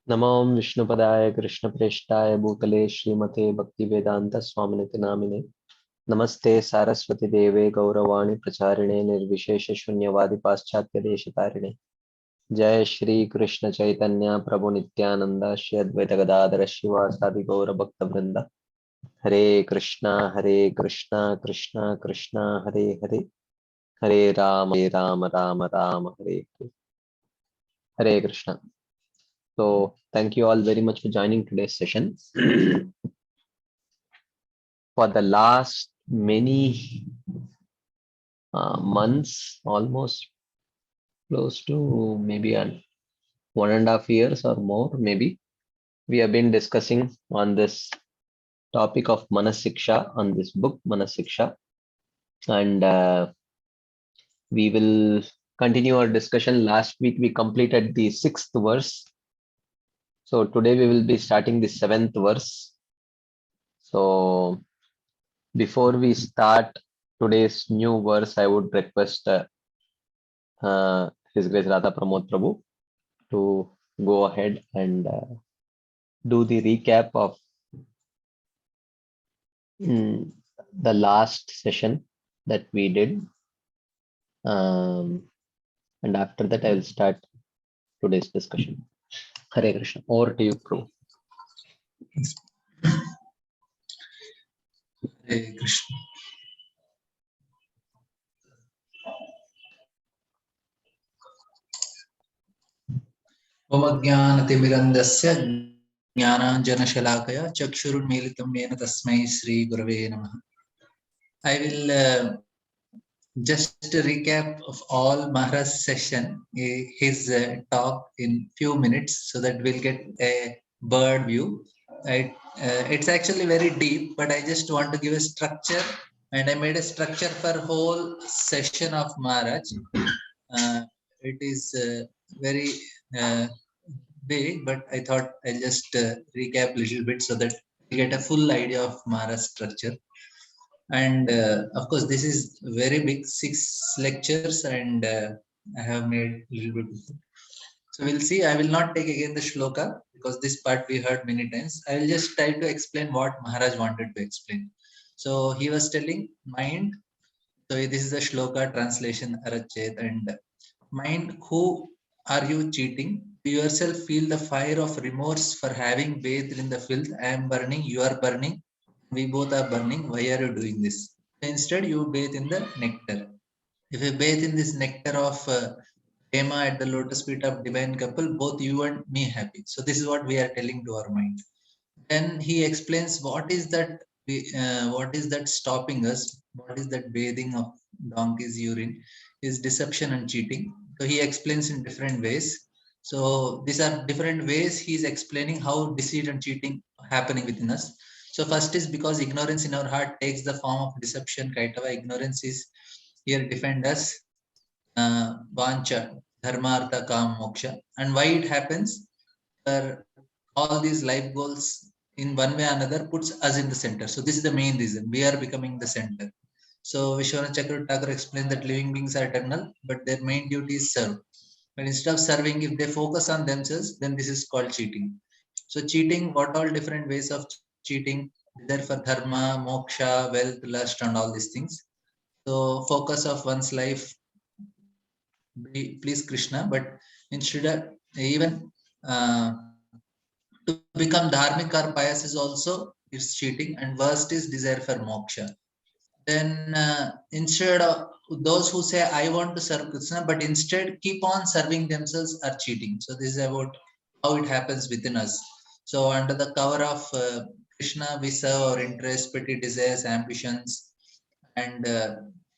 नमो विष्णुपदाय कृष्णप्रेष्ठाय भूतले श्रीमते भक्तिवेदांत स्वामिनिति नामिने नमस्ते सारस्वती देवे गौरवाणी प्रचारिणे निर्विशेष शून्यवादी पाश्चात्य देशतारिणे जय श्री कृष्ण चैतन्य प्रभु नित्यानंद श्री अद्वैत गदाधर शिवासादि गौर भक्त वृंद हरे Krishna Krishna Krishna Hare Hare Hare Ram Ram Ram Hare Hare Hare Krishna. So thank you all very much for joining today's session. For the last many months, almost close to maybe 1.5 years or more, maybe we have been discussing on this topic of Manah Siksha, on this book Manah Siksha, and we will continue our discussion. Last week we completed the 6th verse, so today we will be starting the 7th verse. So before we start today's new verse, I would request His Grace Radha Pramod Prabhu to go ahead and do the recap of the last session that we did. And after that, I will start today's discussion. Hare Krishna. Over to you, Prabhu. Hare Krishna. Om Ajnanatimirandasya Jnananjanashalakaya Chakshurunmilitam Yena Tasmai Shri Gurave Namaha. I will just recap of all Maharaj's session, his talk in few minutes, so that we'll get a bird view. It's actually very deep, but I just want to give a structure, and I made a structure for whole session of Maharaj. It is very big, but I thought I'll just recap a little bit so that you get a full idea of Maharaj's structure. And of course, this is very big, 6 lectures, and I have made a little bit. So we'll see. I will not take again the shloka because this part we heard many times. I will just try to explain what Maharaj wanted to explain. So he was telling mind. So this is the shloka translation, Arachet, and mind, who are you cheating? You yourself feel the fire of remorse for having bathed in the filth. I am burning, you are burning, we both are burning. Why are you doing this? Instead, you bathe in the nectar. If you bathe in this nectar of Prema at the lotus feet of divine couple, both you and me happy. So this is what we are telling to our mind. Then he explains what is that stopping us, what is that bathing of donkey's urine, is deception and cheating. So he explains in different ways. So these are different ways he is explaining how deceit and cheating happening within us. So first is because ignorance in our heart takes the form of deception. Kaitava, ignorance is here defined as vancha, dharma, artha, kam, moksha. And why it happens? All these life goals in one way or another puts us in the center. So this is the main reason we are becoming the center. So Vishwanath Chakravarti Thakur explained that living beings are eternal, but their main duty is serve. But instead of serving, if they focus on themselves, then this is called cheating. So cheating, what all different ways of cheating? There for dharma, moksha, wealth, lust, and all these things. So focus of one's life, please Krishna, but instead of even to become dharmic or pious is also it's cheating, and worst is desire for moksha. Then instead of those who say I want to serve Krishna, but instead keep on serving themselves are cheating. So this is about how it happens within us. So under the cover of Krishna, we serve our interests, petty desires, ambitions, and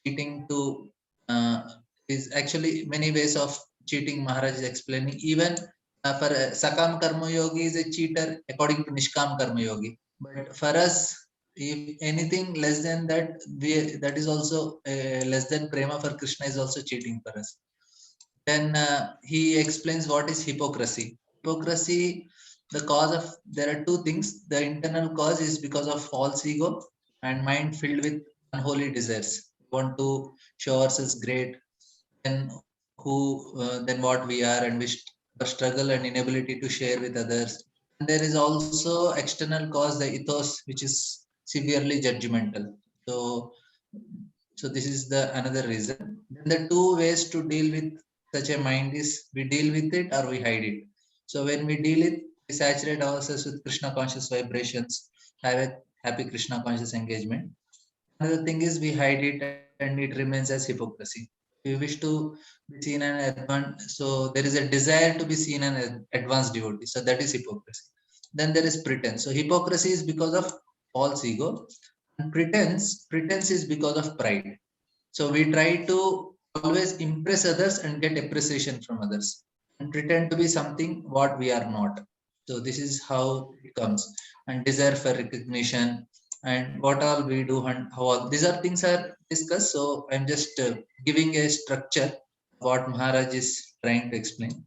cheating to is actually many ways of cheating. Maharaj is explaining. Even for Sakam Karma Yogi is a cheater according to Nishkam Karma Yogi. But for us, if anything less than that, that is also less than prema for Krishna is also cheating for us. Then he explains what is hypocrisy. Hypocrisy, the cause of, there are two things. The internal cause is because of false ego and mind filled with unholy desires. We want to show ourselves great, then who, then what we are, and our struggle and inability to share with others. And there is also external cause, the ethos, which is severely judgmental. So, so this is the another reason. Then the two ways to deal with such a mind is we deal with it or we hide it. So when we deal it, we saturate ourselves with Krishna conscious vibrations, have a happy Krishna conscious engagement. Another thing is we hide it and it remains as hypocrisy. We wish to be seen an advanced, so there is a desire to be seen an advanced devotee. So that is hypocrisy. Then there is pretense. So hypocrisy is because of false ego, and pretense is because of pride. So we try to always impress others and get appreciation from others and pretend to be something what we are not. So this is how it comes. And desire for recognition and what all we do and how all these are things are discussed. So I'm just giving a structure what Maharaj is trying to explain.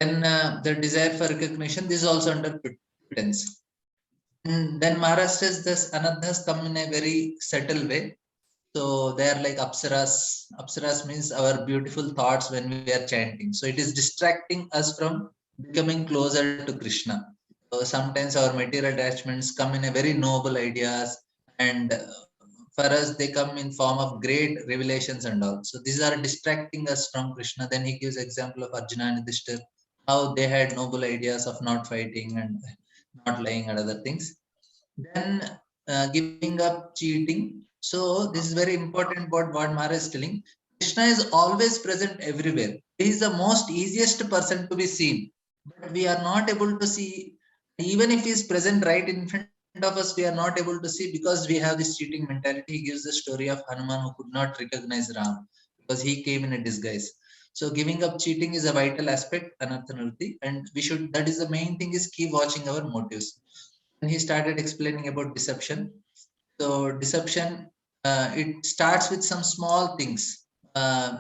Then the desire for recognition, this is also under pretense. And then Maharaj says this anadhas come in a very subtle way. So they are like apsaras. Apsaras means our beautiful thoughts when we are chanting. So it is distracting us from becoming closer to Krishna. So sometimes our material attachments come in a very noble ideas, and for us they come in form of great revelations and all. So these are distracting us from Krishna. Then he gives example of Arjuna and Yudhishthir, how they had noble ideas of not fighting and not lying and other things. Then giving up cheating. So this is very important what Mara is telling. Krishna is always present everywhere. He is the most easiest person to be seen, but we are not able to see. Even if he is present right in front of us, we are not able to see because we have this cheating mentality. He gives the story of Hanuman who could not recognize Ram because he came in a disguise. So giving up cheating is a vital aspect, Anarthanurti, and we should. That is the main thing is keep watching our motives. And he started explaining about deception. So deception, it starts with some small things,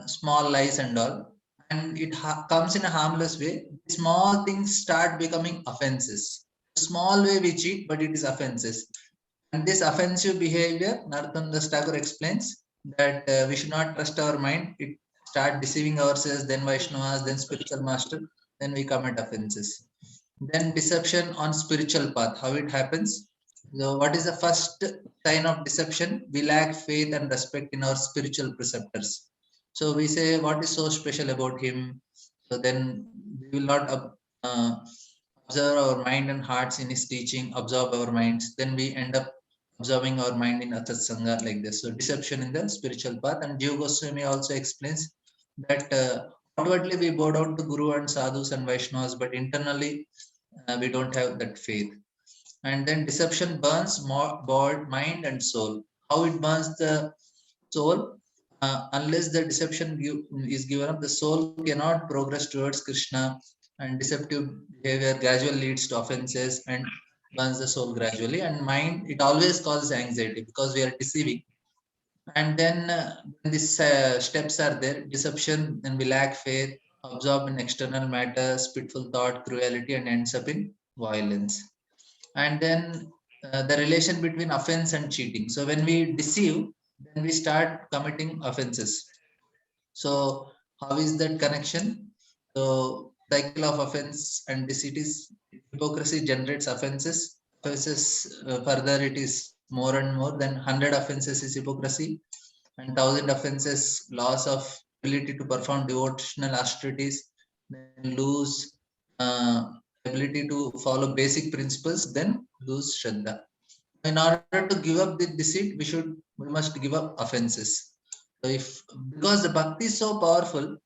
small lies and all, and it comes in a harmless way. Small things start becoming offenses. Small way we cheat, but it is offenses. And this offensive behavior, Narottam Das Thakur explains that we should not trust our mind. It start deceiving ourselves, then Vaishnavas, then spiritual master, then we commit offenses. Then deception on spiritual path, how it happens. So what is the first sign of deception? We lack faith and respect in our spiritual preceptors. So we say, what is so special about him? So then we will not observe our mind and hearts in his teaching, absorb our minds. Then we end up observing our mind in Atat Sangha like this. So deception in the spiritual path. And Jiva Goswami also explains that outwardly we bow down to Guru and Sadhus and Vaishnavas, but internally we don't have that faith. And then deception burns body, mind, and soul. How it burns the soul? Unless the deception is given up, the soul cannot progress towards Krishna, and deceptive behavior gradually leads to offenses and burns the soul gradually. And mind, it always causes anxiety because we are deceiving. And then when these steps are there, deception, then we lack faith, absorb in external matters, pitful thought, cruelty, and ends up in violence. And then the relation between offense and cheating. So when we deceive, then we start committing offenses. So how is that connection? So cycle of offense and deceit is hypocrisy generates offenses. Offenses further it is more and more than 100 offenses is hypocrisy, and 1,000 offenses loss of ability to perform devotional austerities, then lose uh, ability to follow basic principles, then lose Shraddha. In order to give up the deceit, we must give up offenses. So if because the bhakti is so powerful,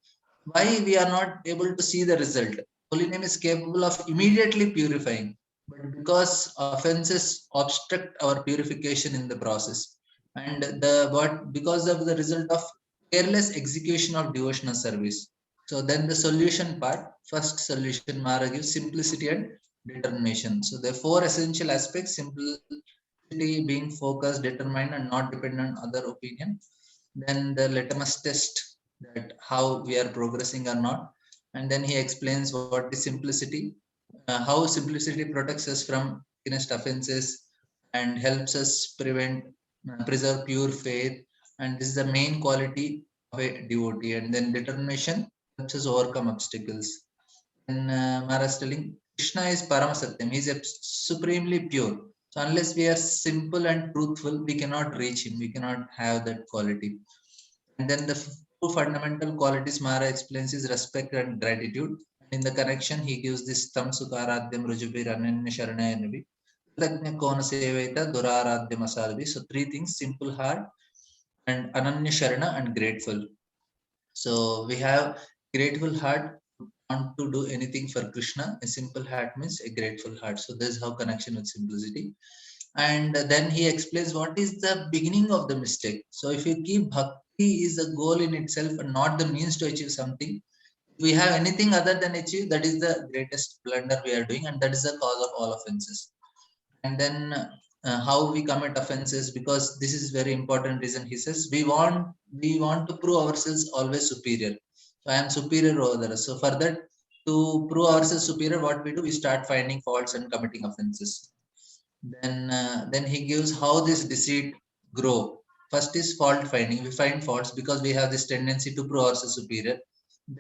why we are not able to see the result? Holy name is capable of immediately purifying, but because offenses obstruct our purification in the process, and the what because of the result of careless execution of devotional service. So then the solution part, first solution Mara gives simplicity and determination. So the four essential aspects: simplicity, being focused, determined, and not dependent on other opinion. Then the litmus test, that how we are progressing or not. And then he explains what is simplicity, how simplicity protects us from against offenses and helps us preserve pure faith, and this is the main quality of a devotee. And then determination helps us overcome obstacles. And Maharaj is telling Krishna is Paramasatyam. He is supremely pure. So unless we are simple and truthful, we cannot reach him. We cannot have that quality. And then the two fundamental qualities Maharaj explains is respect and gratitude. And in the connection, he gives this Tam Sukaradhyam Rujubir Ananya Sharanayanavi. Kritagna Kona Sevaita Duraradhyam Asadvi. So three things: simple heart, and Ananya Sharana, and grateful. So we have grateful heart, want to do anything for Krishna. A simple heart means a grateful heart. So this is how connection with simplicity. And then he explains what is the beginning of the mistake. So if you keep bhakti is a goal in itself and not the means to achieve something, if we have anything other than achieve, that is the greatest blunder we are doing, and that is the cause of all offenses. And then how we commit offenses, because this is very important reason. He says we want to prove ourselves always superior. So I am superior over others. So for that, to prove ourselves superior, what we do, we start finding faults and committing offenses. Then he gives how this deceit grow. First is fault finding. We find faults because we have this tendency to prove ourselves superior.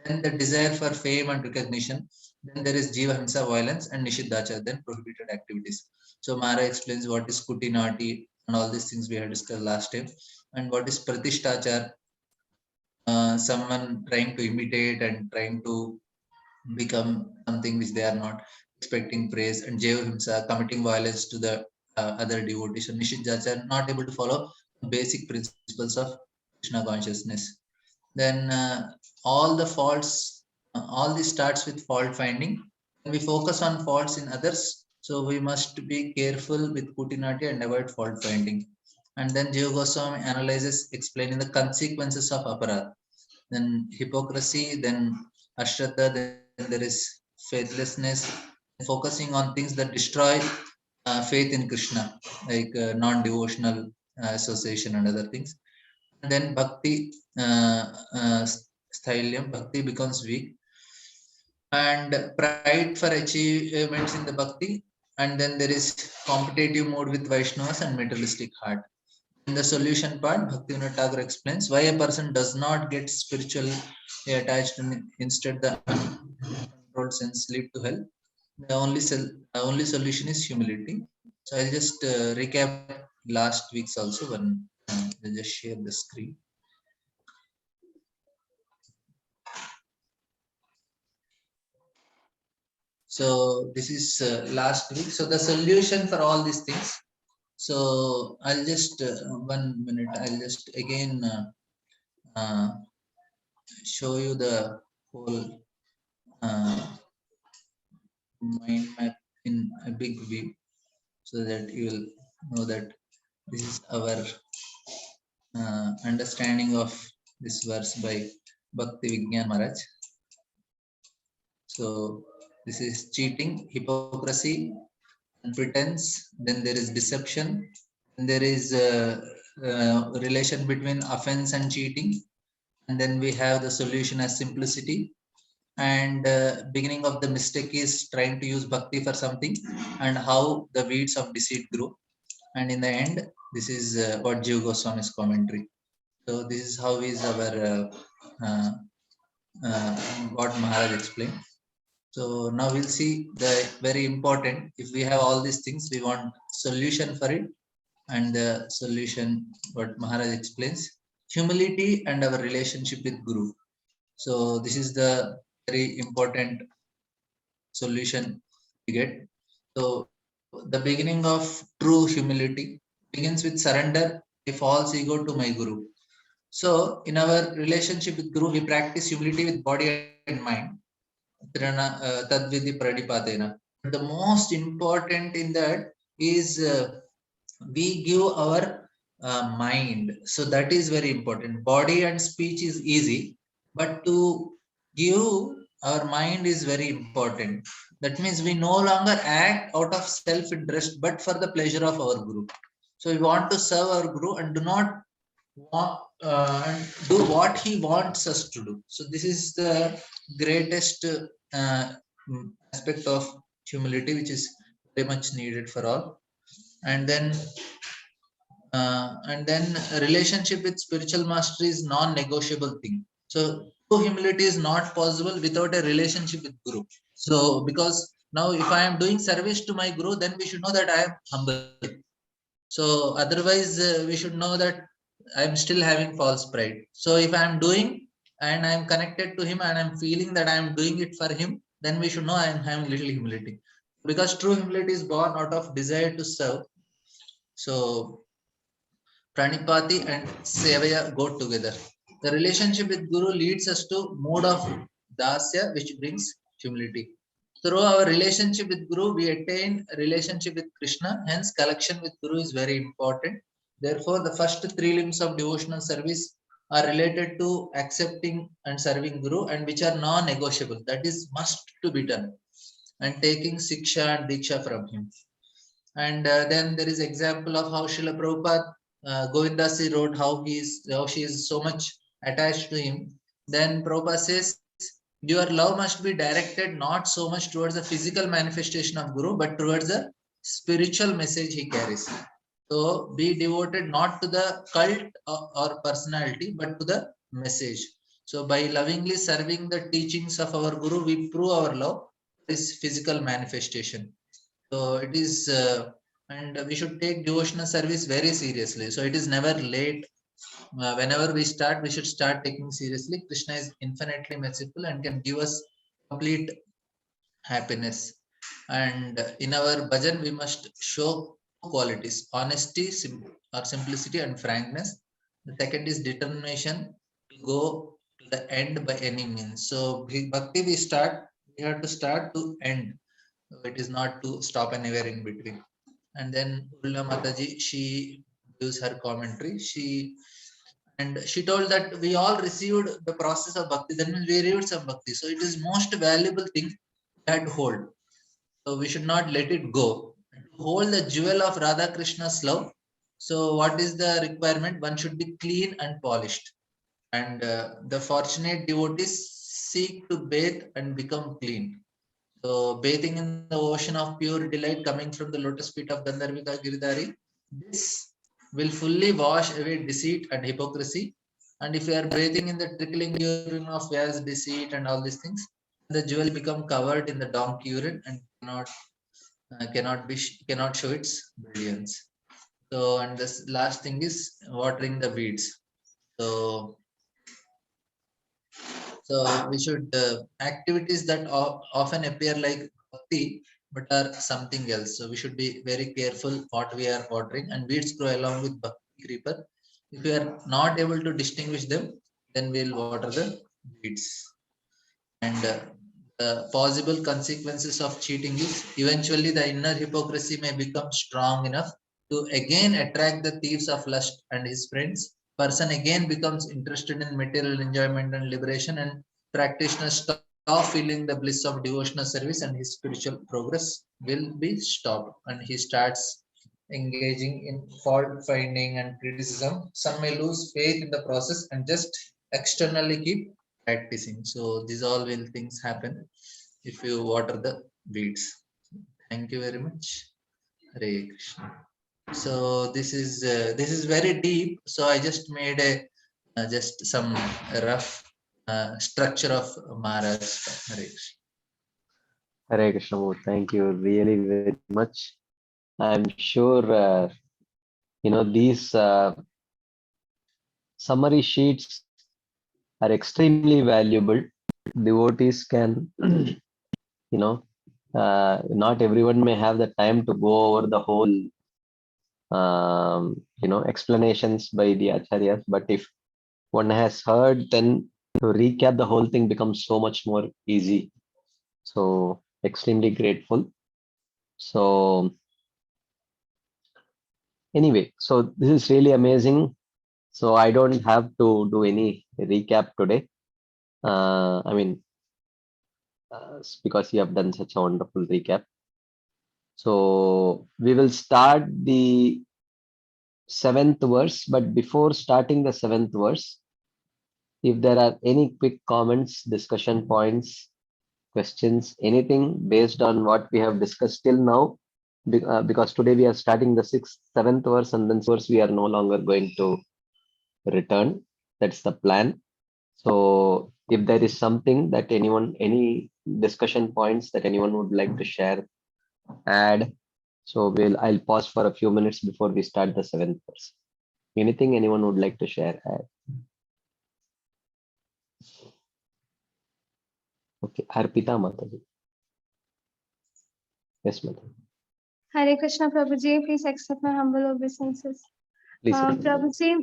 Then the desire for fame and recognition. Then there is jiva himsa, violence, and nishiddhachar, then prohibited activities. So Mara explains what is kutinati and all these things we had discussed last time, and what is pratishtachar, someone trying to imitate and trying to become something which they are not, expecting praise, and Jeva Himsa, committing violence to the other devotees, and Nishidhachar, not able to follow basic principles of Krishna consciousness. Then all the faults, all this starts with fault finding. When we focus on faults in others, so we must be careful with Kutinati and avoid fault finding. And then Jiva Goswami analyzes, explaining the consequences of aparadha. Then hypocrisy, then ashraddha, then there is faithlessness, focusing on things that destroy faith in Krishna, like non-devotional association and other things. And then bhakti, stylium, bhakti becomes weak, and pride for achievements in the bhakti. And then there is competitive mode with Vaishnavas and materialistic heart. In the solution part, Bhaktivinoda Thakur explains why a person does not get spiritually attached and instead the uncontrolled sense lead to hell. The only solution is humility. So I'll just recap last week's also. When I'll just share the screen. So this is last week. So the solution for all these things. So I'll just 1 minute. I'll just again show you the whole mind map in a big view, so that you will know that this is our understanding of this verse by Bhakti Vigyan Maharaj. So this is cheating, hypocrisy, and pretense. Then there is deception. And there is relation between offense and cheating. And then we have the solution as simplicity. And beginning of the mistake is trying to use bhakti for something, and how the weeds of deceit grow. And in the end, this is what Jiva Goswami's commentary. So this is how is our uh, what Maharaj explained. So now we'll see the very important. If we have all these things, we want solution for it, and the solution what Maharaj explains: humility and our relationship with Guru. So this is the very important solution we get. So the beginning of true humility begins with surrender a false ego to my Guru. So in our relationship with Guru, we practice humility with body and mind. Tadvidi pradipatena. The most important in that is we give our mind. So that is very important. Body and speech is easy, but to give our mind is very important. That means we no longer act out of self-interest, but for the pleasure of our Guru. So we want to serve our Guru and do not want and do what he wants us to do. So this is the greatest aspect of humility, which is very much needed for all. And then relationship with spiritual mastery is non-negotiable thing. So true humility is not possible without a relationship with Guru. So, because now if I am doing service to my Guru, then we should know that I am humble. So, otherwise, we should know that I am still having false pride. So, if I am doing and I am connected to him and I am feeling that I am doing it for him, then we should know I am having little humility. Because true humility is born out of desire to serve. So, Pranipati and Sevaya go together. The relationship with Guru leads us to mode of Dasya, which brings humility. Through our relationship with Guru, we attain a relationship with Krishna. Hence, collection with Guru is very important. Therefore, the first three limbs of devotional service are related to accepting and serving Guru, and which are non-negotiable. That is must to be done. And taking Siksha and Diksha from him. And then there is example of how Srila Prabhupada Govindasi wrote how she is so much attached to him. Then Prabhupada says, your love must be directed not so much towards the physical manifestation of Guru, but towards the spiritual message he carries. So be devoted not to the cult or personality, but to the message. So by lovingly serving the teachings of our Guru, we prove our love, this physical manifestation. So it is, and we should take devotional service very seriously. So it is never late. Whenever we start, we should start taking seriously. Krishna is infinitely merciful and can give us complete happiness. And in our bhajan, we must show qualities: honesty, or simplicity, and frankness. The second is determination to go to the end by any means. So bhakti we have to start to end. It is not to stop anywhere in between. And then Urla Mataji, she gives her commentary. She told that we all received the process of bhakti, then we received some bhakti. So it is most valuable thing that hold. So we should not let it go. To hold the jewel of Radha Krishna's love. So what is the requirement? One should be clean and polished. And the fortunate devotees seek to bathe and become clean. So bathing in the ocean of pure delight coming from the lotus feet of Gandharvika Giridhari, this will fully wash away deceit and hypocrisy. And if you are bathing in the trickling urine of Vyas, deceit and all these things, the jewel become covered in the donkey urine and cannot show its brilliance. So and this last thing is watering the weeds. So So we should activities that often appear like bhakti but are something else. So we should be very careful what we are watering, and weeds grow along with bhakti creeper. If we are not able to distinguish them, then we'll water the weeds. And the possible consequences of cheating is eventually the inner hypocrisy may become strong enough to again attract the thieves of lust and his friends. Person again becomes interested in material enjoyment and liberation, and practitioner stop feeling the bliss of devotional service, and his spiritual progress will be stopped, and he starts engaging in fault finding and criticism. Some may lose faith in the process and just externally keep practicing. So these all will things happen if you water the weeds. Thank you very much. Hare Krishna. So this is very deep. So I just made a just some rough structure of Maharashtra. Hare Krishna. Hare Krishna, Mood. Thank you really very much. I'm sure these summary sheets are extremely valuable. Devotees can, not everyone may have the time to go over the whole, explanations by the acharyas. But if one has heard, then to recap the whole thing becomes so much more easy. So extremely grateful. So anyway, so this is really amazing. So I don't have to do any recap today. I mean, because you have done such a wonderful recap. So we will start the 7th verse, but before starting the 7th verse, if there are any quick comments, discussion points, questions, anything based on what we have discussed till now, because today we are starting the 6th, 7th verse, and then verse we are no longer going to return. That's the plan. So if there is something that any discussion points that anyone would like to share, add. So I'll pause for a few minutes before we start the seventh verse. Anything anyone would like to share, add? Okay, Arpita Mataji. Yes, Mataji. Hare Krishna Prabhuji, please accept my humble obeisances. Please. Prabhuji,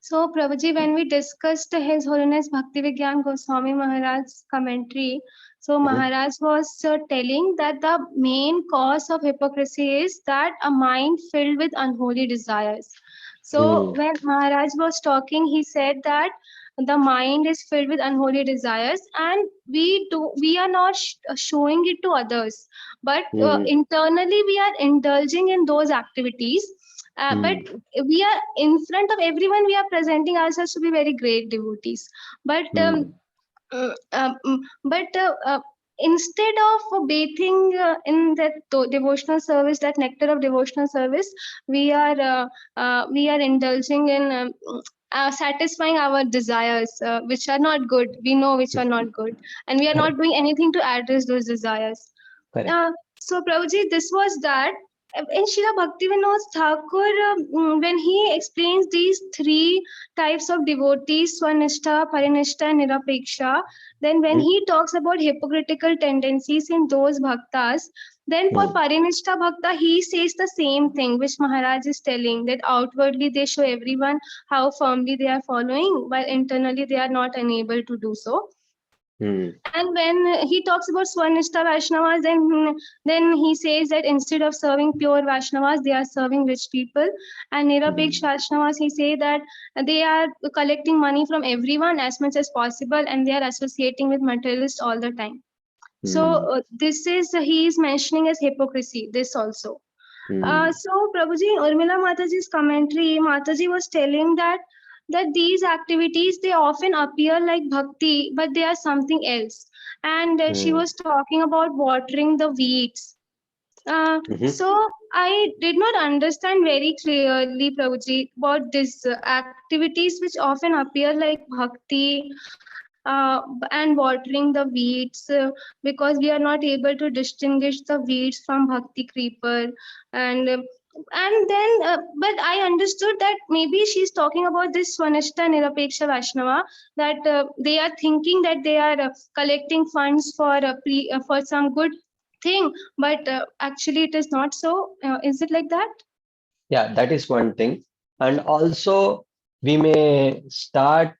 so Prabhuji, when we discussed His Holiness Bhaktivigyan Goswami Maharaj's commentary, so Maharaj was telling that the main cause of hypocrisy is that a mind filled with unholy desires. So when Maharaj was talking, he said that the mind is filled with unholy desires, and we are not showing it to others, but internally we are indulging in those activities. But we are in front of everyone, we are presenting ourselves to be very great devotees, but uh, um, but instead of bathing in that devotional service, that nectar of devotional service, we are indulging in satisfying our desires, which are not good. We know which are not good, and we are not doing anything to address those desires. So Prabhuji, this was that. In Srila Bhaktivinoda Thakur, when he explains these three types of devotees, Swanishta, Parinishta, and Nirapeksha, then when he talks about hypocritical tendencies in those bhaktas, then for Parinishta Bhakta, he says the same thing which Maharaj is telling, that outwardly they show everyone how firmly they are following, while internally they are not unable to do so. And when he talks about Swanishta Vaishnavas, then he says that instead of serving pure Vaishnavas, they are serving rich people. And Nirapeksha Vaishnavas, he says that they are collecting money from everyone as much as possible, and they are associating with materialists all the time. So this is, he is mentioning as hypocrisy, this also. So Prabhuji, Urmila Mataji's commentary, Mataji was telling that these activities, they often appear like bhakti, but they are something else. And she was talking about watering the weeds. So I did not understand very clearly, Prabhuji, about these activities which often appear like bhakti, and watering the weeds, because we are not able to distinguish the weeds from bhakti creeper. And then but I understood that maybe she's talking about this Swanishta Nirapeksha Vaishnava, that they are thinking that they are collecting funds for some good thing, but actually it is not so. Is it like that? Yeah, that is one thing. And also we may start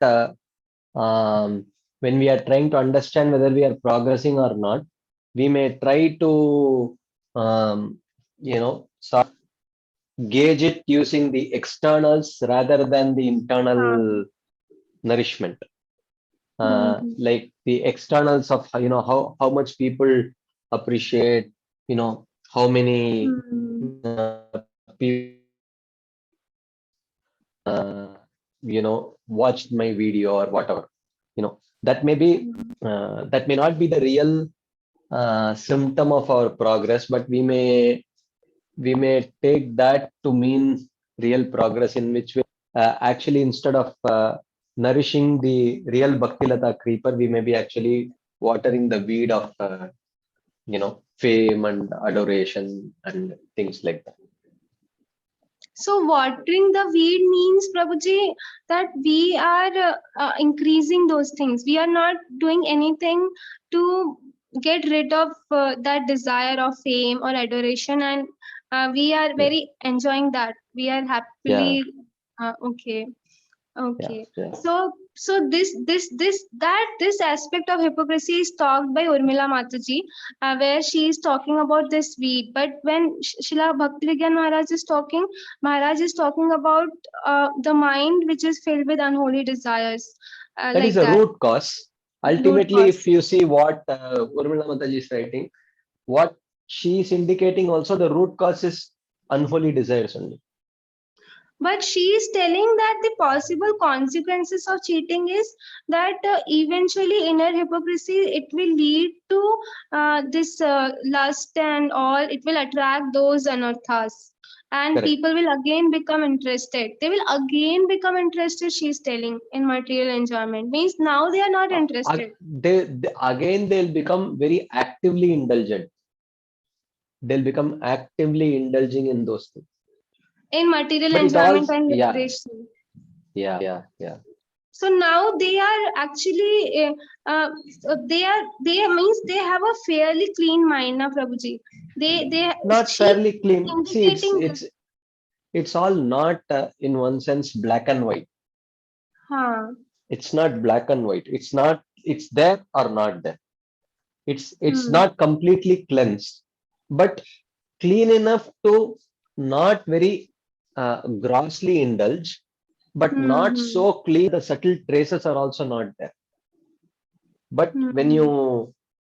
when we are trying to understand whether we are progressing or not, we may try to start gauge it using the externals rather than the internal nourishment. Like the externals of how much people appreciate, how many people watched my video or whatever. That may be that may not be the real symptom of our progress, but we may take that to mean real progress, in which way actually instead of nourishing the real Bhaktilata creeper, we may be actually watering the weed of fame and adoration and things like that. So watering the weed means, Prabhuji, that we are increasing those things. We are not doing anything to get rid of that desire of fame or adoration, and we are very enjoying that. We are happily okay. So this aspect of hypocrisy is talked by Urmila Mataji, where she is talking about this weed. But when Srila Bhaktivigyan Maharaj is talking about the mind which is filled with unholy desires. That like is a root cause. Ultimately, if you see what Urmila Mataji is writing, what she is indicating also, the root cause is unholy desires only. But she is telling that the possible consequences of cheating is that eventually inner hypocrisy, it will lead to this lust and all. It will attract those anarthas. and Correct. people will again become interested. They will again become interested, she's telling, in material enjoyment. Means now they are not interested. Again they'll become very actively indulgent. They'll become actively indulging in those things. In material But it all, enjoyment and yeah, liberation. yeah. So now they are actually they means they have a fairly clean mind now, Prabhuji. They Not She's fairly clean. See, indicating this. it's all not in one sense black and white. Huh. It's not black and white. It's not. It's there or not there. It's Hmm. not completely cleansed, but clean enough to not very grossly indulge, but Hmm. not Hmm. so clean the subtle traces are also not there. But Hmm.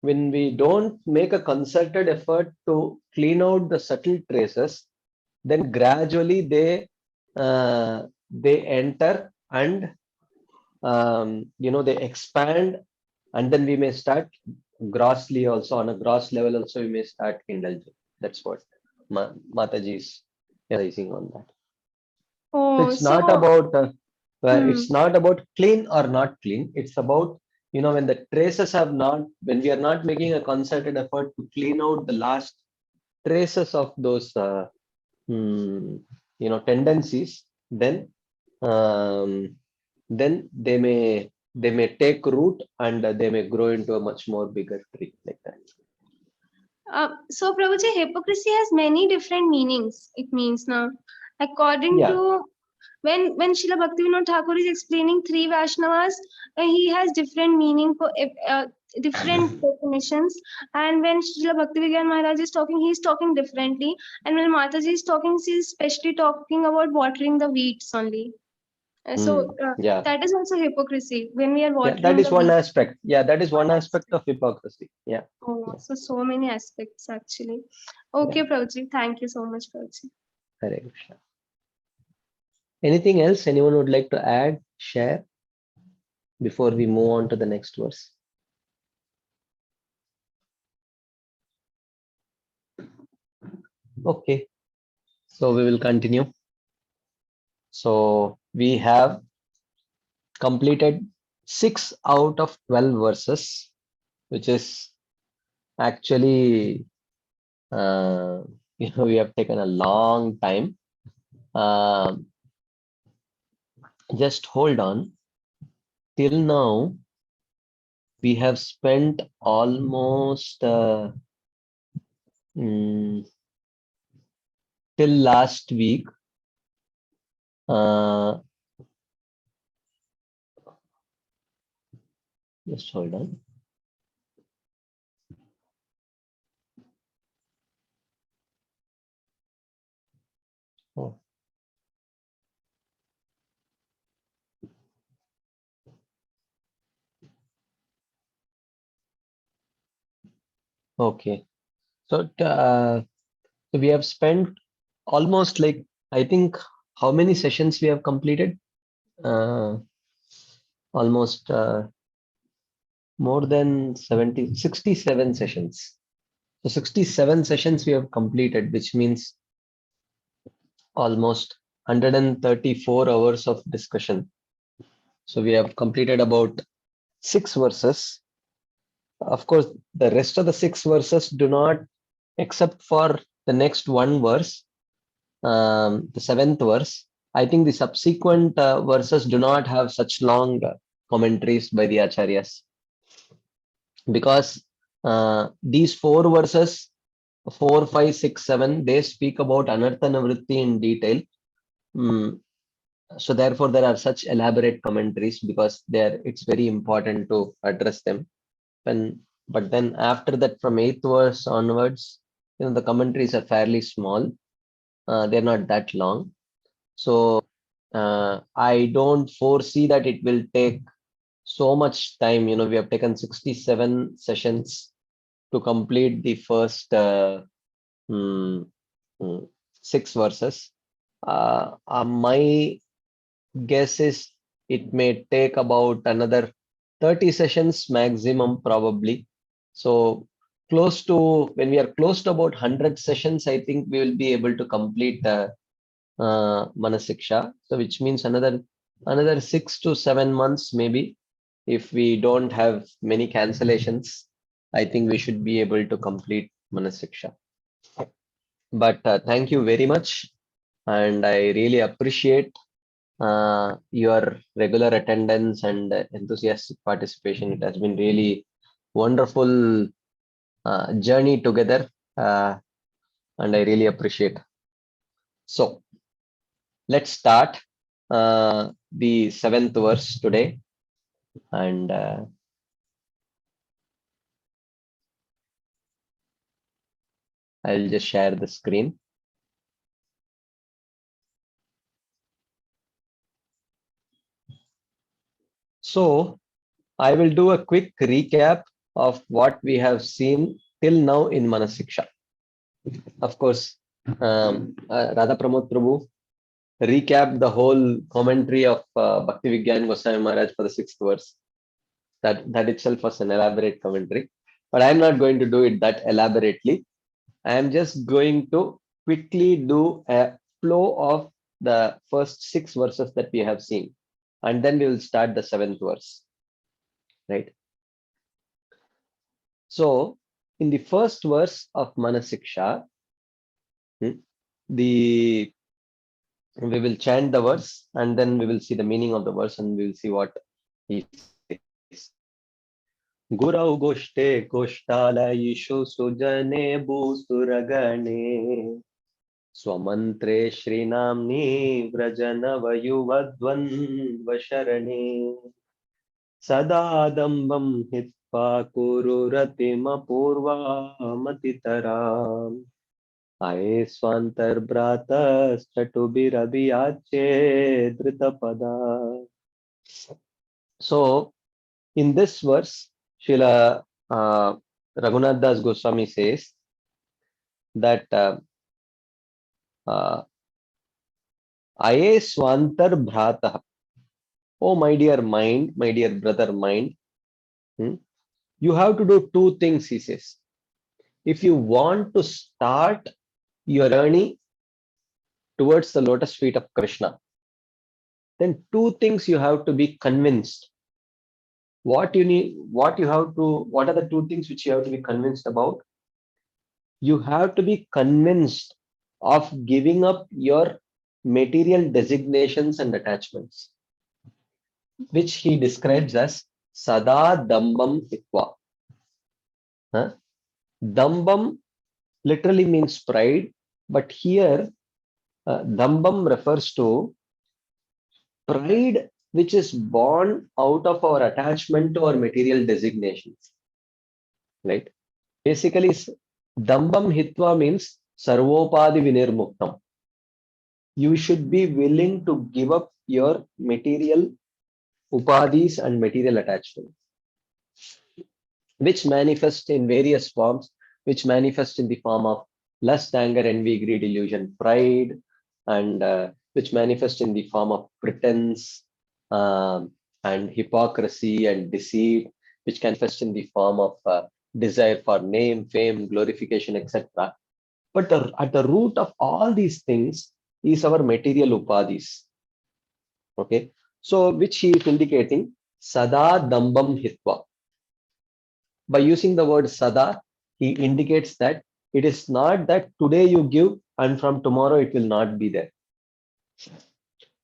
when we don't make a concerted effort to clean out the subtle traces, then gradually they enter and they expand, and then we may start grossly also on a gross level also we may start indulging. That's what Mataji is emphasizing on that. So Oh, it's so not about hmm. it's not about clean or not clean. It's about when the traces have not when we are not making a concerted effort to clean out the last traces of those tendencies, um, then they may take root and they may grow into a much more bigger tree like that. So Prabhuji, hypocrisy has many different meanings. It means now, according Yeah, to when Srila Bhaktivinoda Thakur is explaining three Vaishnavas, he has different meaning for different definitions. And when Srila Bhaktivinoda Maharaj is talking, he is talking differently. And when Mataji is talking, she is especially talking about watering the weeds only. So yeah, that is also hypocrisy when we are yeah. That watering is the one weeds. aspect. Yeah, that is one One aspect aspect. of hypocrisy. Yeah, Oh, yeah, so many aspects actually. yeah. Okay, Prabhuji, thank you so much, Prabhuji. Hare Krishna. Anything else anyone would like to add, share before we move on to the next verse? Okay, so we will continue. So we have completed 6 out of 12 verses, which is actually, uh, we have taken a long time. Um just hold on. Till now, we have spent almost mm, till last week. Uh, just hold on. Oh, okay. So we have spent almost like, I think, how many sessions we have completed? Almost more than 67 sessions. So 67 sessions we have completed, which means almost 134 hours of discussion. So we have completed about 6 verses. Of course, the rest of the 6 verses do not, except for the next one verse, the 7th verse. I think the subsequent verses do not have such long commentaries by the acharyas, because these 4 verses, 4, 5, 6, 7, they speak about anartha nivritti in detail. Mm, so therefore there are such elaborate commentaries, because it's very important to address them. But then after that, from 8th verse onwards, the commentaries are fairly small. They're not that long. So I don't foresee that it will take so much time. We have taken 67 sessions to complete the first mm, 6 verses. My guess is it may take about another 30 sessions maximum, probably. So close to, when we are close to about 100 sessions, I think we will be able to complete Manah Siksha. So which means another 6 to 7 months maybe. If we don't have many cancellations, I think we should be able to complete Manah Siksha. But thank you very much, and I really appreciate your regular attendance and enthusiastic participation. It has been really wonderful journey together, and I really appreciate. So let's start the 7th verse today, and I'll just share the screen. So I will do a quick recap of what we have seen till now in Manah Siksha. Of course, Radha Pramod Prabhu recap the whole commentary of Bhakti Vigyan Goswami Maharaj for the 6th verse. That itself was an elaborate commentary, but I am not going to do it that elaborately. I am just going to quickly do a flow of the first 6 verses that we have seen, and then we will start the 7th verse, right? So in the first verse of Manah Siksha, we will chant the verse, and then we will see the meaning of the verse, and we will see what he says. Gurau goshte goshtalayishu sujane bhusuragane Swamantre Shrinamni Vrajanavayuvadvan Vasharane Sadadambam Hitpa Kururatima Purva Matitaram Aye Swantar Bratas Chatubirabiyache Dritapada. So, in this verse, Srila Raghunath Das Goswami says that Aye Swantar Bhrata. Oh, my dear mind, my dear brother mind, you have to do 2 things, he says. If you want to start your journey towards the lotus feet of Krishna, then 2 things you have to be convinced. What are the 2 things which you have to be convinced about? You have to be convinced of giving up your material designations and attachments, which he describes as Sada Dambam Hitva. Dambam literally means pride, but here Dambam refers to pride which is born out of our attachment to our material designations. Right? Basically, Dambam Hitva means Sarvopadi Vinirmuktam. You should be willing to give up your material upadis and material attachments, which manifest in various forms, which manifest in the form of lust, anger, envy, greed, illusion, pride, and which manifest in the form of pretense and hypocrisy and deceit, which can manifest in the form of desire for name, fame, glorification, etc. But at the root of all these things is our material upadis. Okay, so which he is indicating Sada Dambam Hitva. By using the word Sada, he indicates that it is not that today you give and from tomorrow it will not be there.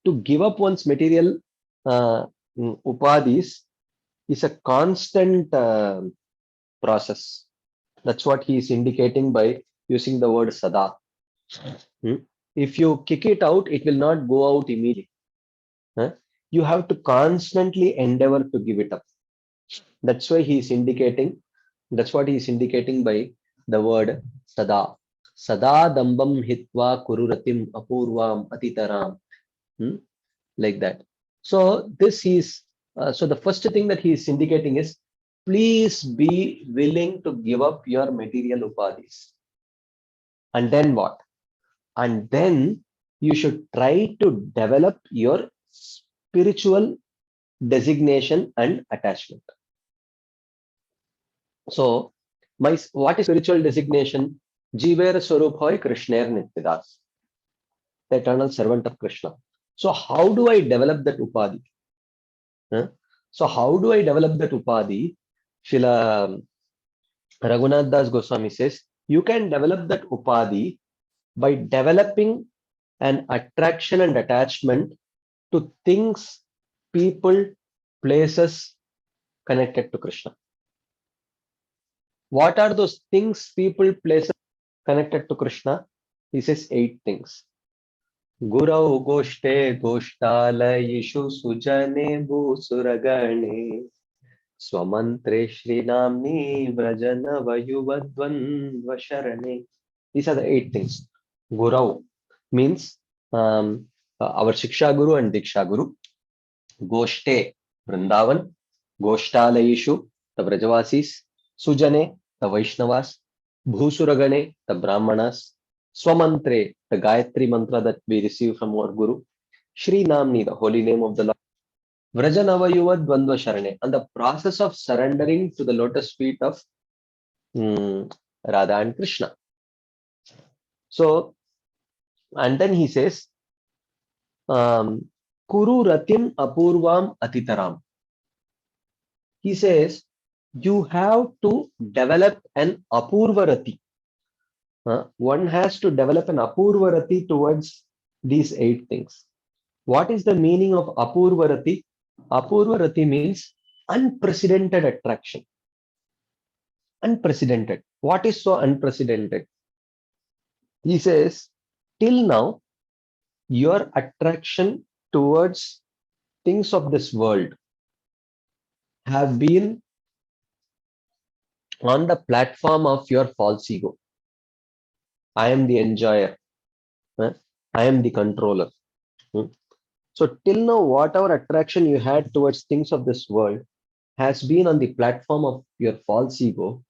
To give up one's material upadis is a constant process. That's what he is indicating by using the word Sada. If you kick it out, it will not go out immediately. You have to constantly endeavor to give it up. That's why he is indicating. That's what he is indicating by the word Sada. Sada Dambam Hitva Kururatim Apurvam Atitaram. Like that. So this is so the first thing that he is indicating is please be willing to give up your material upadis. And then what? And then you should try to develop your spiritual designation and attachment. So what is spiritual designation? Jiver Swarup Hoy Krishner Nityadas, the eternal servant of Krishna. So how do I develop that upadhi? Huh? So how do I develop that upadhi? Srila Raghunath Das Goswami says, you can develop that upadhi by developing an attraction and attachment to things, people, places connected to Krishna. What are those things, people, places connected to Krishna? He says 8 things. Gurau Goshte Goshtalayishu Sujane Bhusuragane Swamantre Shrinamni Vrajana Vayuvadvan Vasharane. These are the 8 things. Gurau means our Shiksha Guru and Diksha Guru. Goshte, Vrindavan. Goshtalayishu, the Vrajavasis. Sujane, the Vaishnavas. Bhusuragane, the Brahmanas. Swamantre, the Gayatri mantra that we receive from our Guru. Shri Namni, the holy name of the Lord. Vrajanavayuva Dvandva Sharane, and the process of surrendering to the lotus feet of Radha and Krishna. So, and then he says, Kuru Ratim Apurvam Atitaram. He says, you have to develop an Apurvarati. One has to develop an Apurvarati towards these 8 things. What is the meaning of Apurvarati? Apurvarati means unprecedented attraction. Unprecedented. What is so unprecedented? He says, till now, your attraction towards things of this world have been on the platform of your false ego. I am the enjoyer. I am the controller. So till now, whatever attraction you had towards things of this world has been on the platform of your false ego,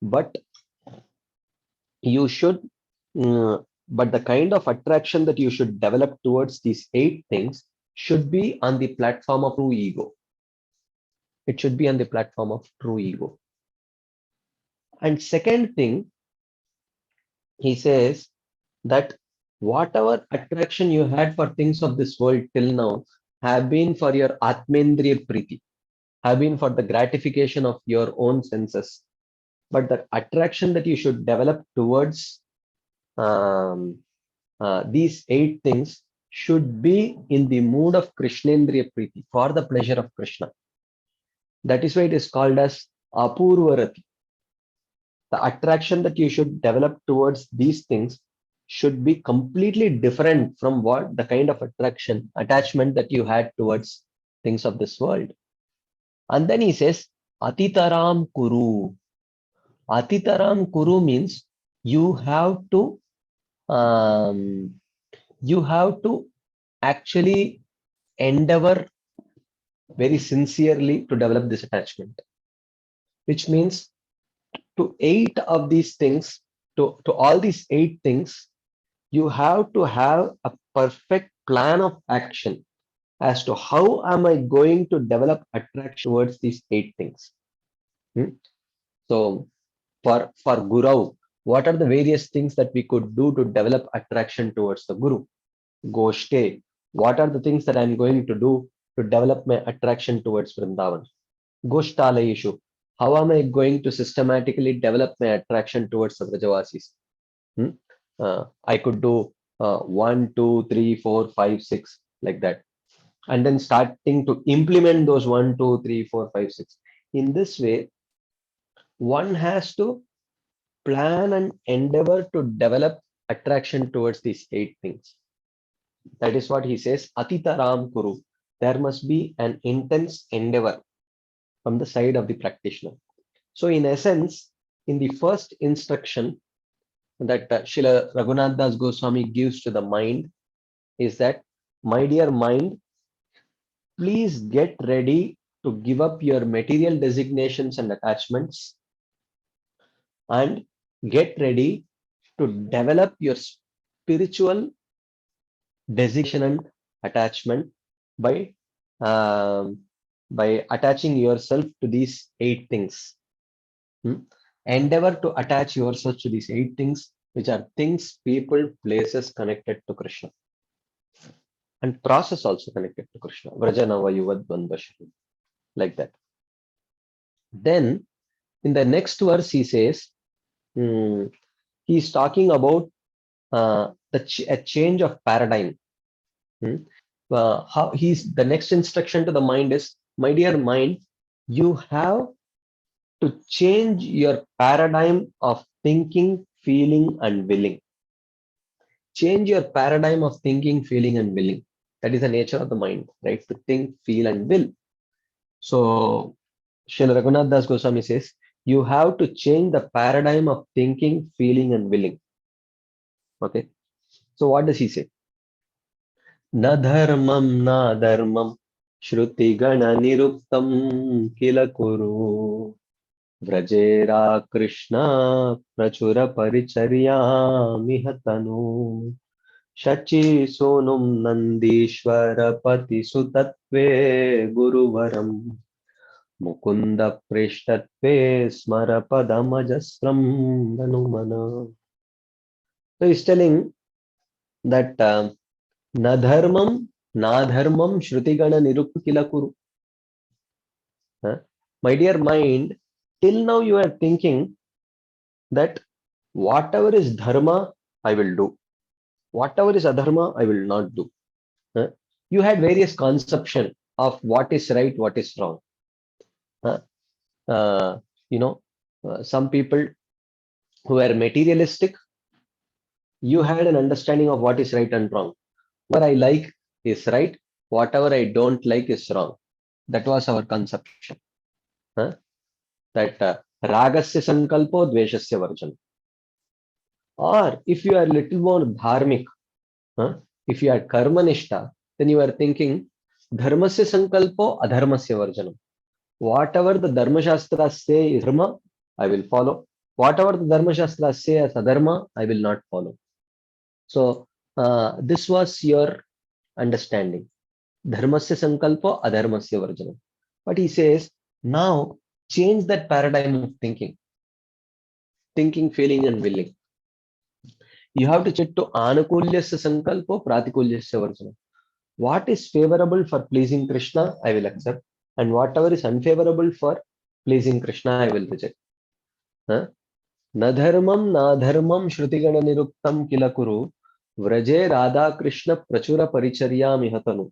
but you should, but the kind of attraction that you should develop towards these 8 things should be on the platform of true ego. It should be on the platform of true ego. And second thing, he says that whatever attraction you had for things of this world till now have been for your Atmendriya Priti, have been for the gratification of your own senses. But the attraction that you should develop towards these 8 things should be in the mood of Krishnendriya Priti, for the pleasure of Krishna. That is why it is called as Apurvarati. The attraction that you should develop towards these things should be completely different from what the kind of attachment that you had towards things of this world. And then he says, Atitaram Kuru. Atitaram Kuru means you have to actually endeavor very sincerely to develop this attachment, which means to 8 of these things, to all these 8 things, you have to have a perfect plan of action as to how am I going to develop attraction towards these 8 things. So for Guru, what are the various things that we could do to develop attraction towards the Guru? Goshte, what are the things that I'm going to do to develop my attraction towards Vrindavan? Goshtalayishu, how am I going to systematically develop my attraction towards the Vrajavasis? I could do 1, 2, 3, 4, 5, 6, like that. And then starting to implement those 1, 2, 3, 4, 5, 6. In this way, one has to plan and endeavor to develop attraction towards these 8 things. That is what he says, Atitaram Kuru. There must be an intense endeavor from the side of the practitioner. So in essence, in the first instruction that Srila Raghunath Das Goswami gives to the mind is that, my dear mind, please get ready to give up your material designations and attachments and get ready to develop your spiritual designation and attachment by attaching yourself to these 8 things. endeavor to attach yourself to these 8 things, which are things, people, places connected to Krishna, and process also connected to Krishna. Vrajanavayuvad Bandhashri, like that. Then in the next verse, he says, he's talking about a change of paradigm. How he's the next instruction to the mind is, my dear mind, you have to change your paradigm of thinking, feeling, and willing. Change your paradigm of thinking, feeling, and willing. That is the nature of the mind, right? To think, feel, and will. So, Srila Raghunath Das Goswami says, you have to change the paradigm of thinking, feeling, and willing. Okay. So, what does he say? Na dharmam, na dharmam, shruti gana niruktam kila kuru. Vrajera Krishna prachura paricharya mihatanu. Shachi sonum nandishwara pati sutatve guruvaram. Mukunda prishtatve smara padamajasram danumana. So he's telling that nadharmam nadharmam shrutigana nirukta kila kuru. My dear mind, till now you are thinking that whatever is dharma, I will do. Whatever is adharma, I will not do. You had various conception of what is right, what is wrong. You know, some people who are materialistic, you had an understanding of what is right and wrong. What I like is right, whatever I don't like is wrong. That was our conception. That ragasya sankalpo dveshasya varjan. Or if you are little more dharmic, if you are karmanishta, then you are thinking dharmasya sankalpo adharmasya varjanam. Whatever the dharma shastras say is dharma, I will follow. Whatever the dharma shastras say as adharma, I will not follow. So this was your understanding. Dharmasya sankalpo adharmasya varjanam. But he says, now change that paradigm of thinking. Thinking, feeling, and willing. You have to check to anukulyasya sankalpo pratikulyasya varjanam. What is favorable for pleasing Krishna, I will accept. And whatever is unfavorable for pleasing Krishna, I will reject. Nadharmam nadharmam shrutigana niruktam kilakuru vraje radha Krishna prachura paricharya mihatanu.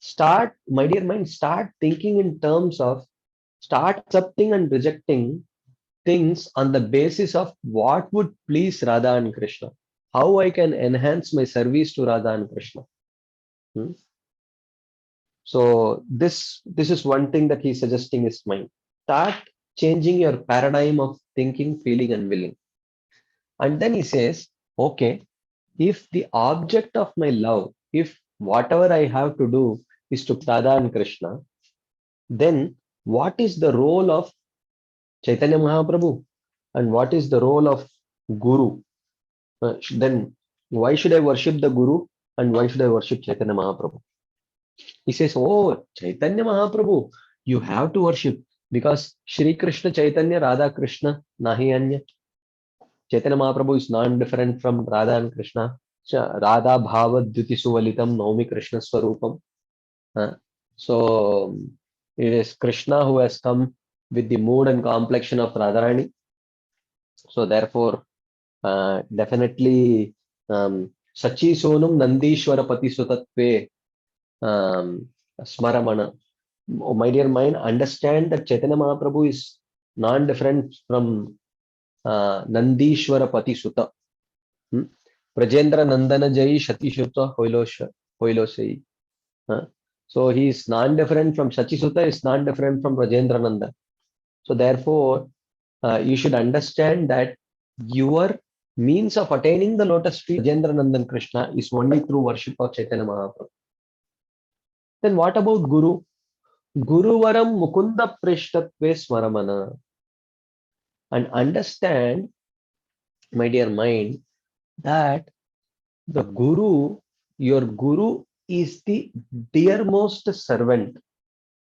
Start, my dear mind, start thinking in terms of, start accepting and rejecting things on the basis of what would please Radha and Krishna. How I can enhance my service to Radha and Krishna. So this is one thing that he's suggesting is mind. Start changing your paradigm of thinking, feeling, and willing. And then he says, okay, if the object of my love, if whatever I have to do is to Radha and Krishna, then what is the role of Chaitanya Mahaprabhu? And what is the role of Guru? Then why should I worship the Guru? And why should I worship Chaitanya Mahaprabhu? He says, oh, Chaitanya Mahaprabhu, you have to worship because Shri Krishna Chaitanya Radha Krishna Nahi Anya. Chaitanya Mahaprabhu is non-different from Radha and Krishna. Radha Bhava Dhyuti Suvalitam Naumi Krishna Swarupam. So it is Krishna who has come with the mood and complexion of Radharani. So therefore, definitely Sachi Sonum Nandishwara Pati Sutatve Smaramana. Oh, my dear mind, understand that Chaitanya Mahaprabhu is non-different from Nandishwara Pati Sutta. Prajendra Nandana Jai Shati Sutta Hoilosai. So he is non-different from Shachi Sutta, is non-different from Prajendra Nanda. So therefore, you should understand that your means of attaining the lotus feet of Prajendra Nandan Krishna is only through worship of Chaitanya Mahaprabhu. Then what about Guru? Guruvaram Mukunda Prishtatve Smaramana. And understand, my dear mind, that the Guru, your Guru is the dearmost servant